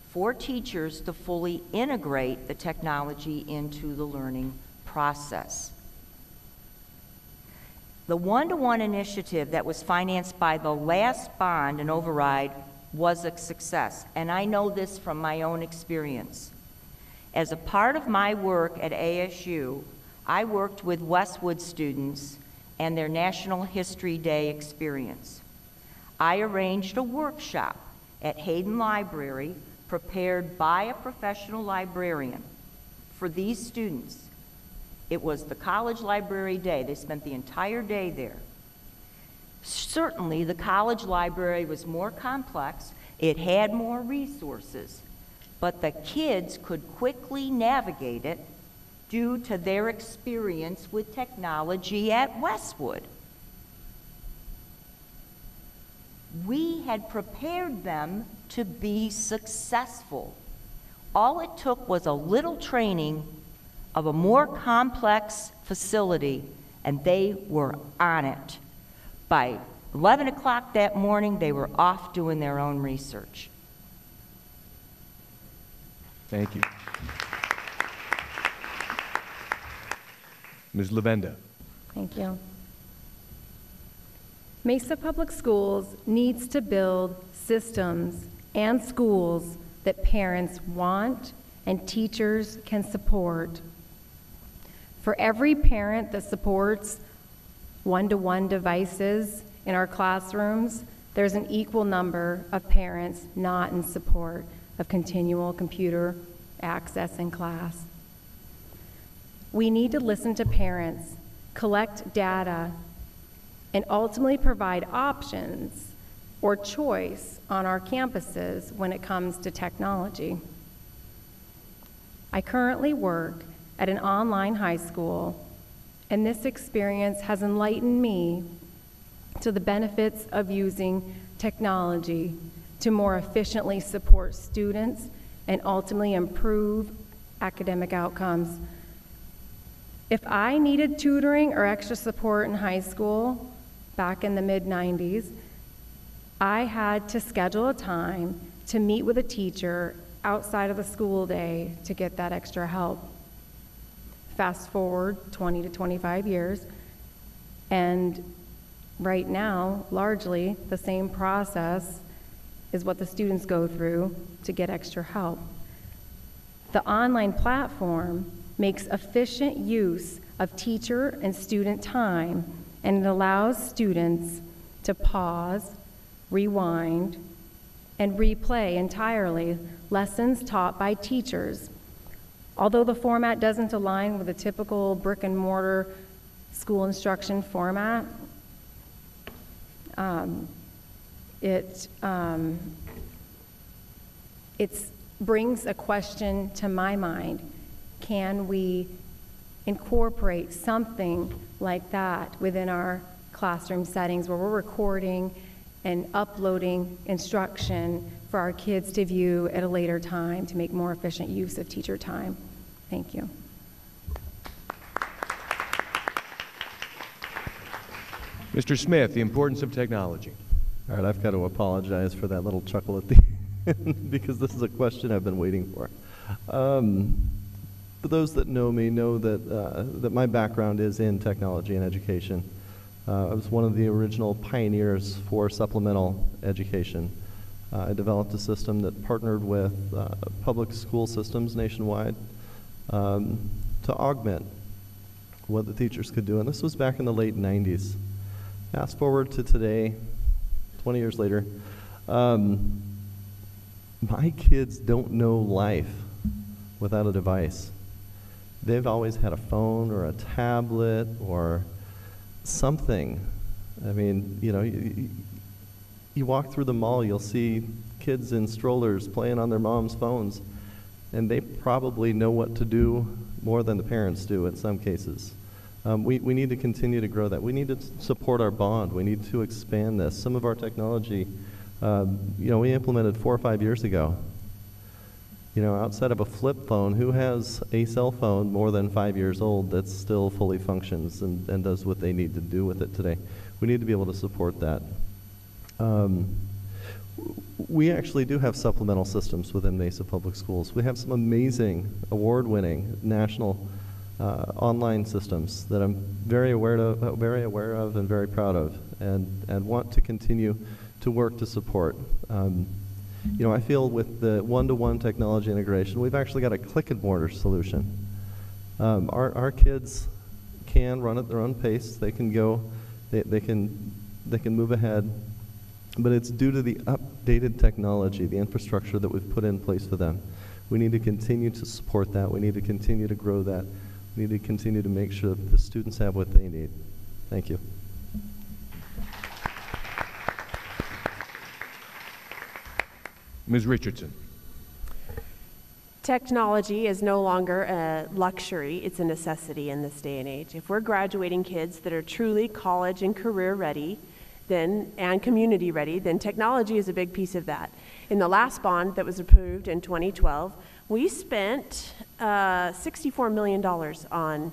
for teachers to fully integrate the technology into the learning process. The one-to-one initiative that was financed by the last bond and override was a success, and I know this from my own experience. As a part of my work at ASU, I worked with Westwood students and their National History Day experience. I arranged a workshop at Hayden Library prepared by a professional librarian for these students. It was the college library day. They spent the entire day there. Certainly, the college library was more complex. It had more resources, but the kids could quickly navigate it due to their experience with technology at Westwood. We had prepared them to be successful. All it took was a little training of a more complex facility, and they were on it. By 11 o'clock that morning, they were off doing their own research. Thank you. Ms. Lavenda. Thank you. Mesa Public Schools needs to build systems and schools that parents want and teachers can support. For every parent that supports one-to-one devices in our classrooms, there's an equal number of parents not in support of continual computer access in class. We need to listen to parents, collect data, and ultimately provide options or choice on our campuses when it comes to technology. I currently work at an online high school, and this experience has enlightened me to the benefits of using technology to more efficiently support students and ultimately improve academic outcomes. If I needed tutoring or extra support in high school back in the mid-90s, I had to schedule a time to meet with a teacher outside of the school day to get that extra help. Fast forward 20 to 25 years, and right now, largely, the same process is what the students go through to get extra help. The online platform makes efficient use of teacher and student time, and it allows students to pause, rewind, and replay entirely lessons taught by teachers. Although the format doesn't align with the typical brick and mortar school instruction format, it brings a question to my mind. can we incorporate something like that within our classroom settings where we're recording and uploading instruction for our kids to view at a later time to make more efficient use of teacher time. Thank you. Mr. Smith, the importance of technology. All right, I've got to apologize for that little chuckle at the end because this is a question I've been waiting for. For those that know me know that my background is in technology and education. I was one of the original pioneers for supplemental education. I developed a system that partnered with public school systems nationwide to augment what the teachers could do, and this was back in the late 90s. Fast forward to today, 20 years later, my kids don't know life without a device. They've always had a phone or a tablet or something. I mean, you know, you walk through the mall, you'll see kids in strollers playing on their mom's phones, and they probably know what to do more than the parents do in some cases. We need to continue to grow that. We need to support our bond. We need to expand this. Some of our technology, we implemented 4 or 5 years ago. You know, outside of a flip phone, who has a cell phone more than 5 years old that still fully functions and does what they need to do with it today? We need to be able to support that. We actually do have supplemental systems within Mesa Public Schools. We have some amazing, award-winning national online systems that I'm very aware of and very proud of, and want to continue to work to support. I feel with the one-to-one technology integration, we've actually got a click and mortar solution. Our kids can run at their own pace. They can go, they can move ahead, but it's due to the updated technology, the infrastructure that we've put in place for them. We need to continue to support that. We need to continue to grow that. We need to continue to make sure that the students have what they need. Thank you. Ms. Richardson. Technology is no longer a luxury, it's a necessity in this day and age. If we're graduating kids that are truly college and career ready, and community ready, then technology is a big piece of that. In the last bond that was approved in 2012, we spent $64 million on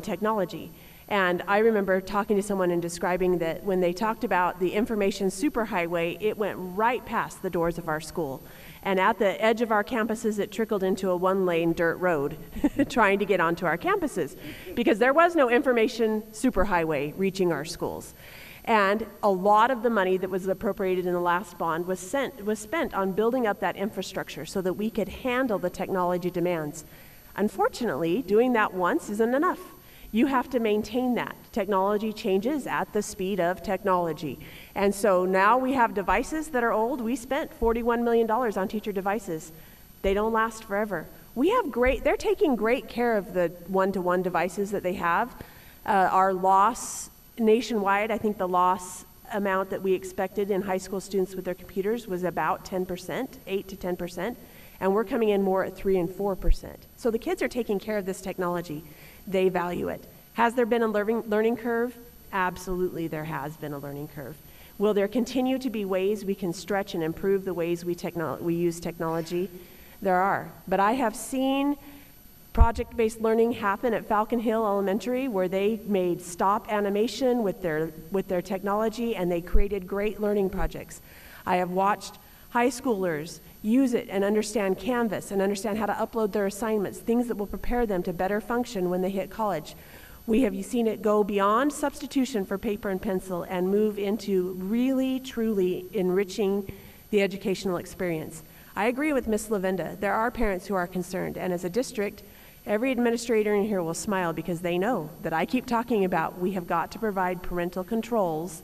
technology. And I remember talking to someone and describing that when they talked about the information superhighway, it went right past the doors of our school. And at the edge of our campuses, it trickled into a one-lane dirt road trying to get onto our campuses because there was no information superhighway reaching our schools. And a lot of the money that was appropriated in the last bond was spent on building up that infrastructure so that we could handle the technology demands. Unfortunately, doing that once isn't enough. You have to maintain that. Technology changes at the speed of technology. And so now we have devices that are old. We spent $41 million on teacher devices. They don't last forever. They're taking great care of the one-to-one devices that they have. Our loss nationwide, I think the loss amount that we expected in high school students with their computers was about 10%, 8 to 10%, and we're coming in more at 3 and 4%. So the kids are taking care of this technology. They value it. Has there been a learning curve? Absolutely, there has been a learning curve. Will there continue to be ways we can stretch and improve the ways we use technology? There are. But I have seen project-based learning happen at Falcon Hill Elementary where they made stop animation with their technology and they created great learning projects. I have watched high schoolers use it and understand Canvas and understand how to upload their assignments, things that will prepare them to better function when they hit college. We have seen it go beyond substitution for paper and pencil and move into really, truly enriching the educational experience. I agree with Ms. Lavenda. There are parents who are concerned, and as a district, every administrator in here will smile because they know that I keep talking about we have got to provide parental controls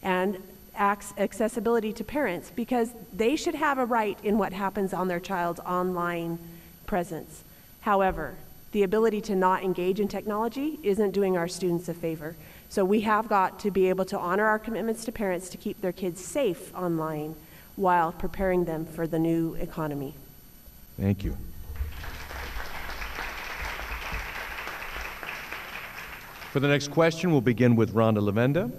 and accessibility to parents because they should have a right in what happens on their child's online presence. However, the ability to not engage in technology isn't doing our students a favor. So we have got to be able to honor our commitments to parents to keep their kids safe online while preparing them for the new economy. Thank you. For the next question, we'll begin with Rhonda Lavenda.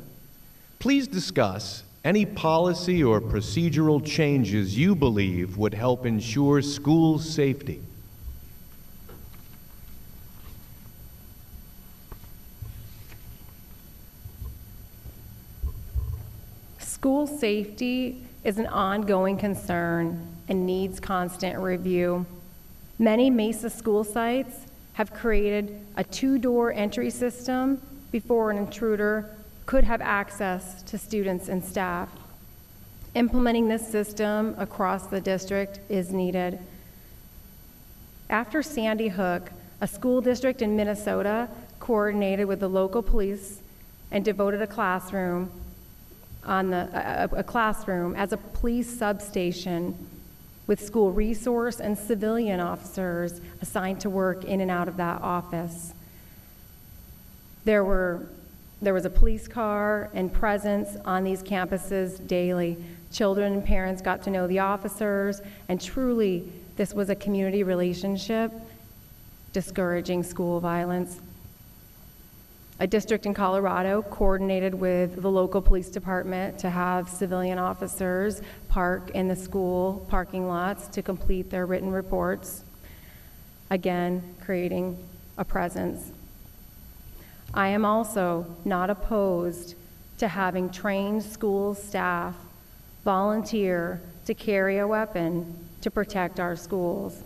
Please discuss any policy or procedural changes you believe would help ensure school safety. School safety is an ongoing concern and needs constant review. Many Mesa school sites have created a two-door entry system before an intruder could have access to students and staff. Implementing this system across the district is needed. After Sandy Hook, a school district in Minnesota coordinated with the local police and devoted a classroom as a police substation with school resource and civilian officers assigned to work in and out of that office. There was a police car and presence on these campuses daily. Children and parents got to know the officers, and truly, this was a community relationship discouraging school violence. A district in Colorado coordinated with the local police department to have civilian officers park in the school parking lots to complete their written reports, again, creating a presence. I am also not opposed to having trained school staff volunteer to carry a weapon to protect our schools.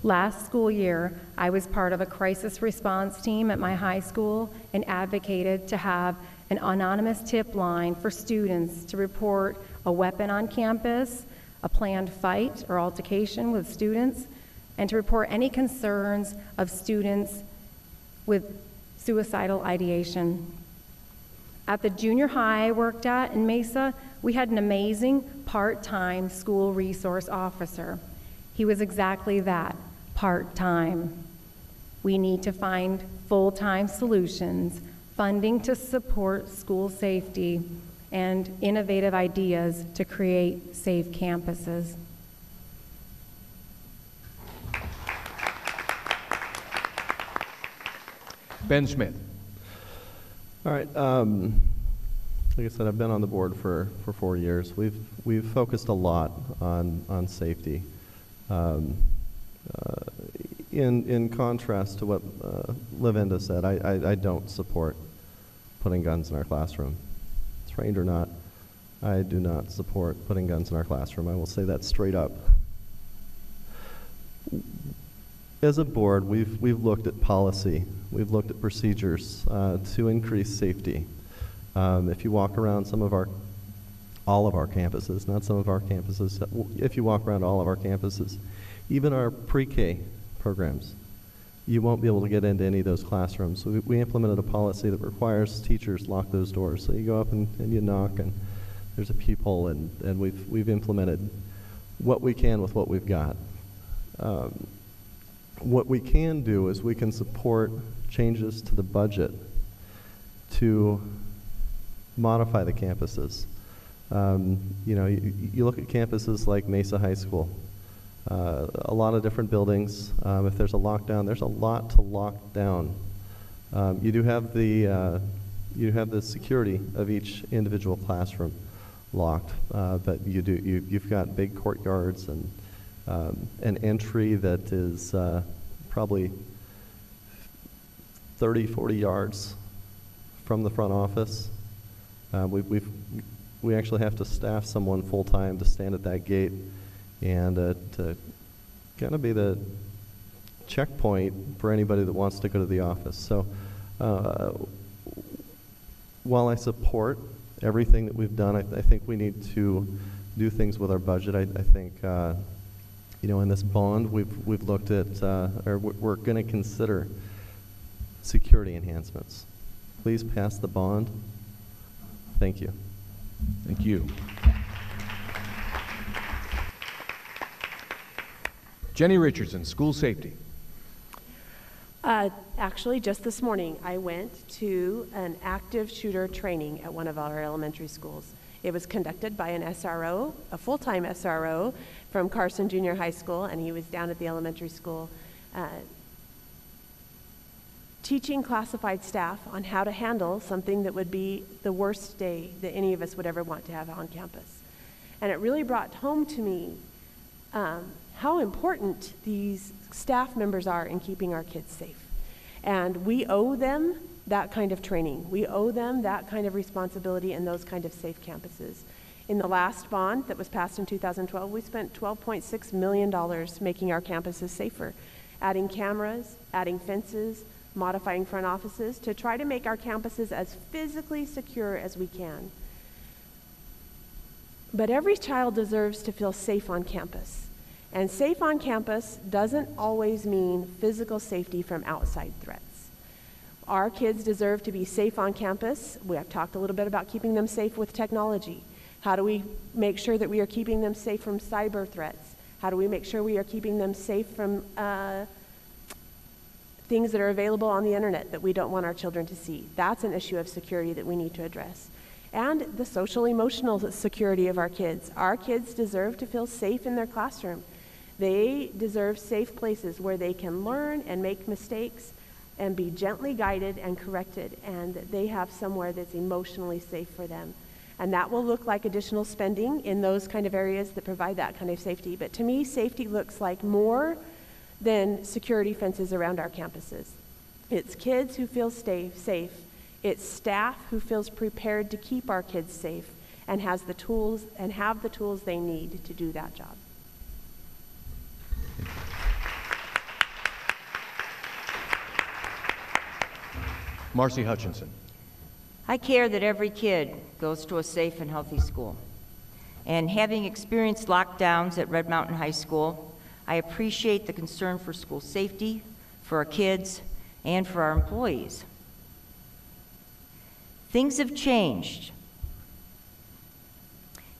Last school year, I was part of a crisis response team at my high school and advocated to have an anonymous tip line for students to report a weapon on campus, a planned fight or altercation with students, and to report any concerns of students with suicidal ideation. At the junior high I worked at in Mesa, we had an amazing part-time school resource officer. He was exactly that, part-time. We need to find full-time solutions, funding to support school safety, and innovative ideas to create safe campuses. Ben Smith. All right. Like I said, I've been on the board for 4 years. We've focused a lot on safety. In contrast to what Lavenda said, I don't support putting guns in our classroom. Trained or not, I do not support putting guns in our classroom. I will say that straight up. As a board, we've looked at policy, we've looked at procedures to increase safety. If you walk around all of our campuses, not some of our campuses, if you walk around all of our campuses, even our pre-K programs, you won't be able to get into any of those classrooms. So we implemented a policy that requires teachers lock those doors. So you go up and you knock, and there's a peephole, and we've implemented what we can with what we've got. What we can do is we can support changes to the budget to modify the campuses. You look at campuses like Mesa High School, a lot of different buildings. If there's a lockdown, there's a lot to lock down. You do have the security of each individual classroom locked, but you've got big courtyards and an entry that is probably 30, 40 yards from the front office. We actually have to staff someone full-time to stand at that gate and to kind of be the checkpoint for anybody that wants to go to the office. So while I support everything that we've done, I think we need to do things with our budget. I think in this bond, we've looked at, or we're going to consider security enhancements. Please pass the bond. Thank you. Thank you. Jenny Richardson, School Safety. Actually, just this morning, I went to an active shooter training at one of our elementary schools. It was conducted by an SRO, a full-time SRO from Carson Junior High School, and he was down at the elementary school teaching classified staff on how to handle something that would be the worst day that any of us would ever want to have on campus. And it really brought home to me how important these staff members are in keeping our kids safe. And we owe them that kind of training. We owe them that kind of responsibility and those kind of safe campuses. In the last bond that was passed in 2012, we spent $12.6 million making our campuses safer, adding cameras, adding fences, modifying front offices to try to make our campuses as physically secure as we can. But every child deserves to feel safe on campus. And safe on campus doesn't always mean physical safety from outside threats. Our kids deserve to be safe on campus. We have talked a little bit about keeping them safe with technology. How do we make sure that we are keeping them safe from cyber threats? How do we make sure we are keeping them safe from things that are available on the internet that we don't want our children to see? That's an issue of security that we need to address. And the social emotional security of our kids. Our kids deserve to feel safe in their classroom. They deserve safe places where they can learn and make mistakes and be gently guided and corrected, and that they have somewhere that's emotionally safe for them. And that will look like additional spending in those kind of areas that provide that kind of safety. But to me, safety looks like more than security fences around our campuses. It's kids who feel safe. It's staff who feels prepared to keep our kids safe and has the tools and have the tools they need to do that job. Marcy Hutchinson. I care that every kid goes to a safe and healthy school. And having experienced lockdowns at Red Mountain High School, I appreciate the concern for school safety, for our kids, and for our employees. Things have changed.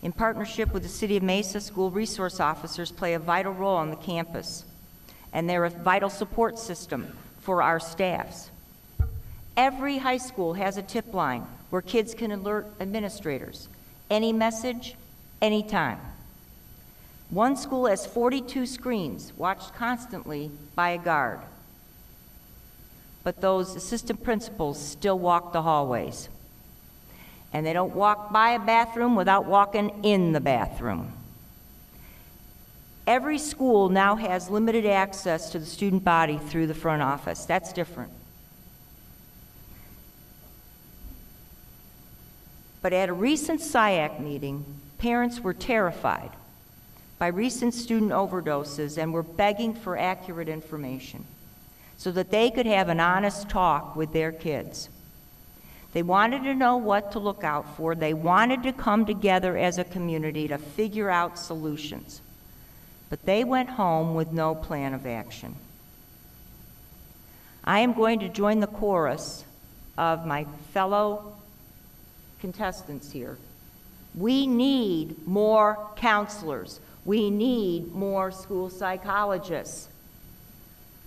In partnership with the City of Mesa, school resource officers play a vital role on the campus, and they're a vital support system for our staffs. Every high school has a tip line where kids can alert administrators. Any message, anytime. One school has 42 screens watched constantly by a guard. But those assistant principals still walk the hallways. And they don't walk by a bathroom without walking in the bathroom. Every school now has limited access to the student body through the front office. That's different. But at a recent SIAC meeting, parents were terrified by recent student overdoses and were begging for accurate information so that they could have an honest talk with their kids. They wanted to know what to look out for. They wanted to come together as a community to figure out solutions. But they went home with no plan of action. I am going to join the chorus of my fellow contestants here. We need more counselors. We need more school psychologists.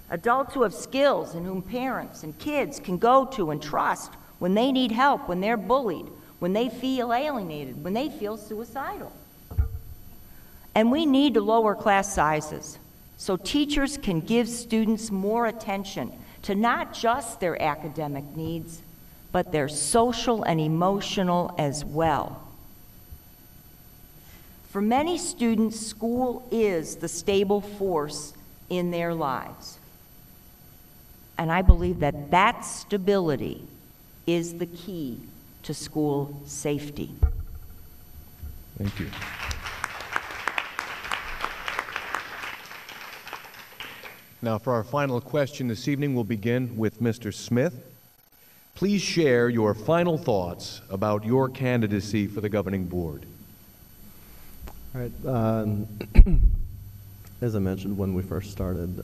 Adults who have skills and whom parents and kids can go to and trust when they need help, when they're bullied, when they feel alienated, when they feel suicidal. And we need to lower class sizes so teachers can give students more attention to not just their academic needs, but their social and emotional as well. For many students, school is the stable force in their lives. And I believe that that stability is the key to school safety. Thank you. Now, for our final question this evening, we'll begin with Mr. Smith. Please share your final thoughts about your candidacy for the governing board. All right. As I mentioned when we first started,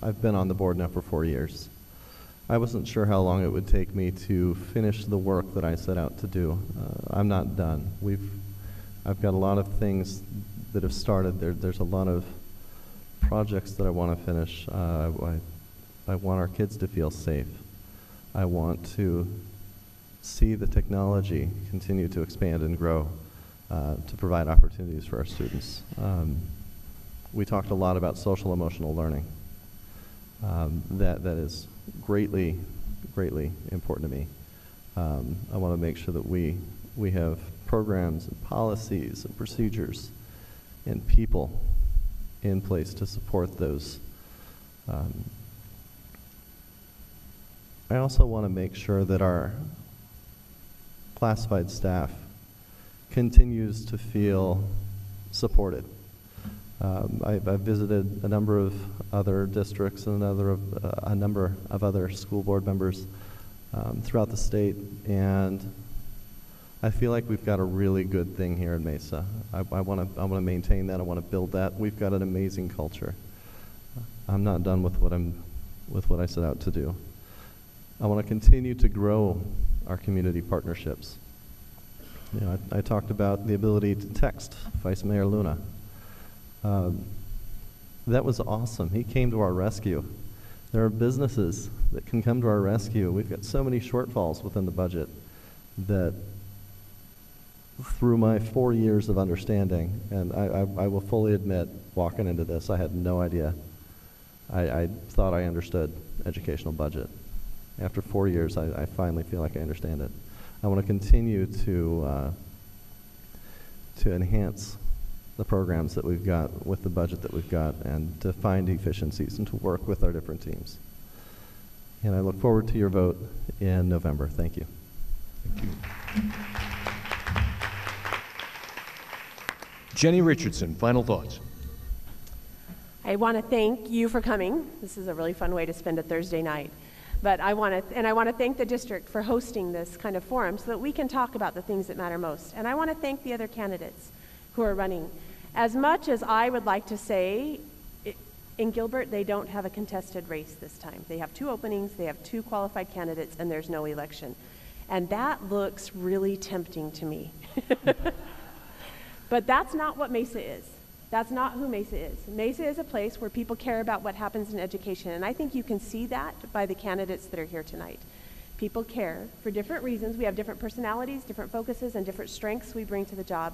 I've been on the board now for 4 years. I wasn't sure how long it would take me to finish the work that I set out to do. I'm not done. I've got a lot of things that have started. There's a lot of projects that I want to finish. I want our kids to feel safe. I want to see the technology continue to expand and grow to provide opportunities for our students. We talked a lot about social emotional learning. That is greatly greatly important to me. I want to make sure that we have programs and policies and procedures and people in place to support those. I also want to make sure that our classified staff continues to feel supported. I've visited a number of other districts and a number of other school board members throughout the state, and I feel like we've got a really good thing here in Mesa. I want to maintain that. I want to build that. We've got an amazing culture. I'm not done with what I set out to do. I want to continue to grow our community partnerships. You know, I talked about the ability to text Vice Mayor Luna. That was awesome. He came to our rescue. There are businesses that can come to our rescue. We've got so many shortfalls within the budget that through my 4 years of understanding, and I will fully admit, walking into this, I had no idea. I thought I understood educational budget. After 4 years, I finally feel like I understand it. I want to continue to enhance the programs that we've got with the budget that we've got, and to find efficiencies and to work with our different teams. And I look forward to your vote in November. Thank you. Thank you. Jenny Richardson, final thoughts. I want to thank you for coming. This is a really fun way to spend a Thursday night. But I want to thank the district for hosting this kind of forum so that we can talk about the things that matter most. And I want to thank the other candidates who are running. As much as I would like to say, in Gilbert, they don't have a contested race this time. They have 2 openings, they have 2 qualified candidates, and there's no election. And that looks really tempting to me. But that's not what Mesa is. That's not who Mesa is. Mesa is a place where people care about what happens in education, and I think you can see that by the candidates that are here tonight. People care for different reasons. We have different personalities, different focuses, and different strengths we bring to the job.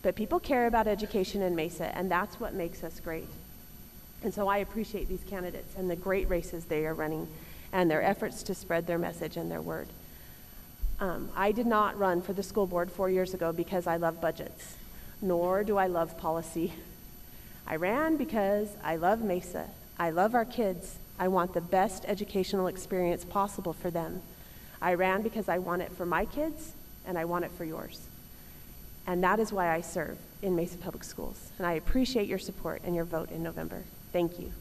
But people care about education in Mesa, and that's what makes us great. And so I appreciate these candidates and the great races they are running and their efforts to spread their message and their word. I did not run for the school board 4 years ago because I love budgets, nor do I love policy. I ran because I love Mesa. I love our kids. I want the best educational experience possible for them. I ran because I want it for my kids, and I want it for yours. And that is why I serve in Mesa Public Schools. And I appreciate your support and your vote in November. Thank you.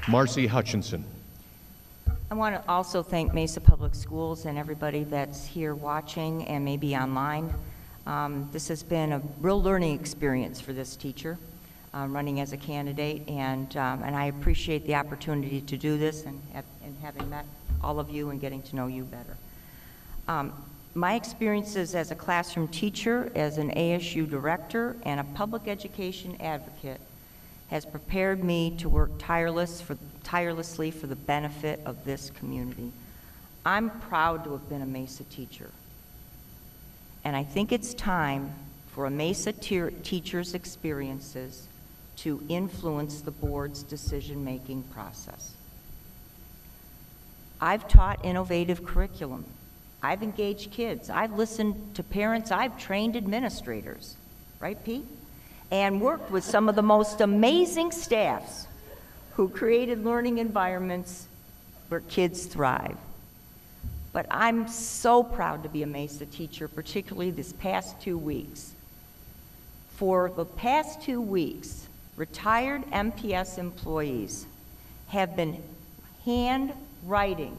Marcy Hutchinson. I want to also thank Mesa Public Schools and everybody that's here watching and maybe online. This has been a real learning experience for this teacher, running as a candidate, and I appreciate the opportunity to do this and having met all of you and getting to know you better. My experiences as a classroom teacher, as an ASU director, and a public education advocate has prepared me to work tirelessly for the benefit of this community. I'm proud to have been a Mesa teacher, and I think it's time for a Mesa teacher's experiences to influence the board's decision-making process. I've taught innovative curriculum. I've engaged kids. I've listened to parents. I've trained administrators, right, Pete? And worked with some of the most amazing staffs who created learning environments where kids thrive. But I'm so proud to be a Mesa teacher, particularly this past 2 weeks. For the past 2 weeks, retired MPS employees have been handwriting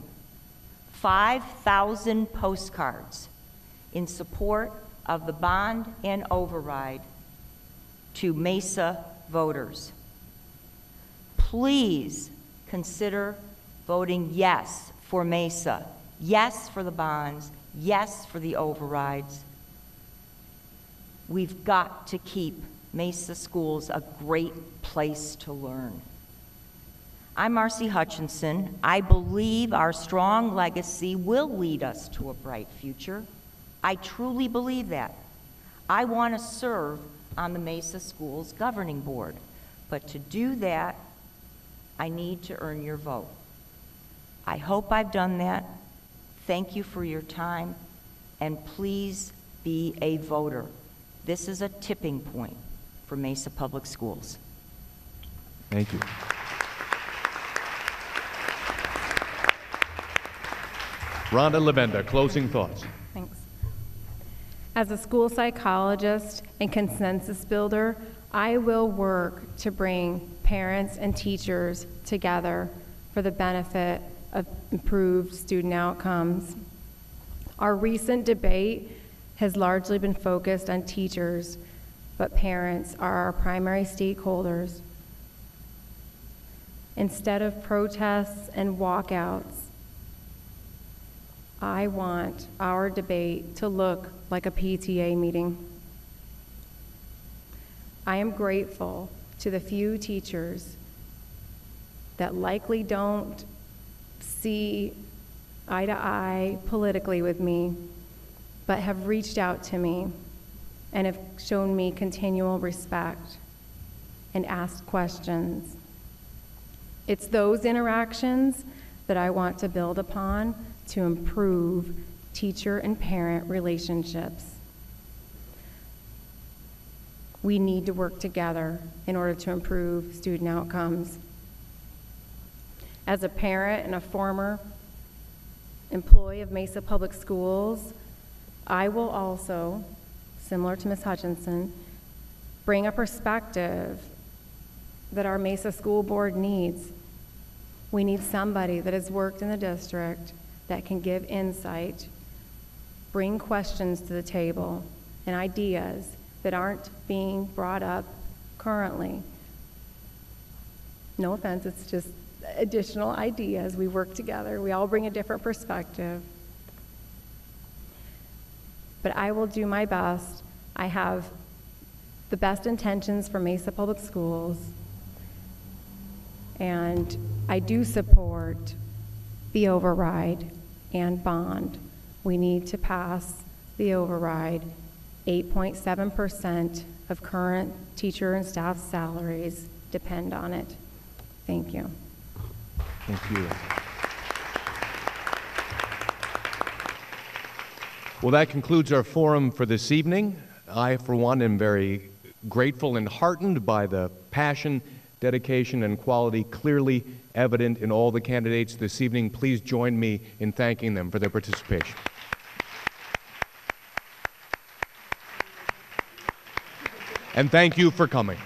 5,000 postcards in support of the bond and override to Mesa voters. Please consider voting yes for Mesa, yes for the bonds, yes for the overrides. We've got to keep Mesa schools a great place to learn. I'm Marcy Hutchinson. I believe our strong legacy will lead us to a bright future. I truly believe that. I want to serve on the Mesa Schools Governing Board. But to do that, I need to earn your vote. I hope I've done that. Thank you for your time, and please be a voter. This is a tipping point for Mesa Public Schools. Thank you. Rhonda Lavenda, closing thoughts. Thanks. As a school psychologist and consensus builder, I will work to bring parents and teachers together for the benefit of improved student outcomes. Our recent debate has largely been focused on teachers, but parents are our primary stakeholders. Instead of protests and walkouts, I want our debate to look like a PTA meeting. I am grateful to the few teachers that likely don't see eye to eye politically with me, but have reached out to me and have shown me continual respect and asked questions. It's those interactions that I want to build upon to improve teacher and parent relationships. We need to work together in order to improve student outcomes. As a parent and a former employee of Mesa Public Schools, I will also, similar to Ms. Hutchinson, bring a perspective that our Mesa School Board needs. We need somebody that has worked in the district that can give insight, bring questions to the table, and ideas that aren't being brought up currently. No offense, it's just additional ideas. We work together. We all bring a different perspective. But I will do my best. I have the best intentions for Mesa Public Schools, and I do support the override and bond. We need to pass the override. 8.7% of current teacher and staff salaries depend on it. Thank you. Thank you. Well, that concludes our forum for this evening. I, for one, am very grateful and heartened by the passion, dedication, and quality clearly evident in all the candidates this evening. Please join me in thanking them for their participation. And thank you for coming.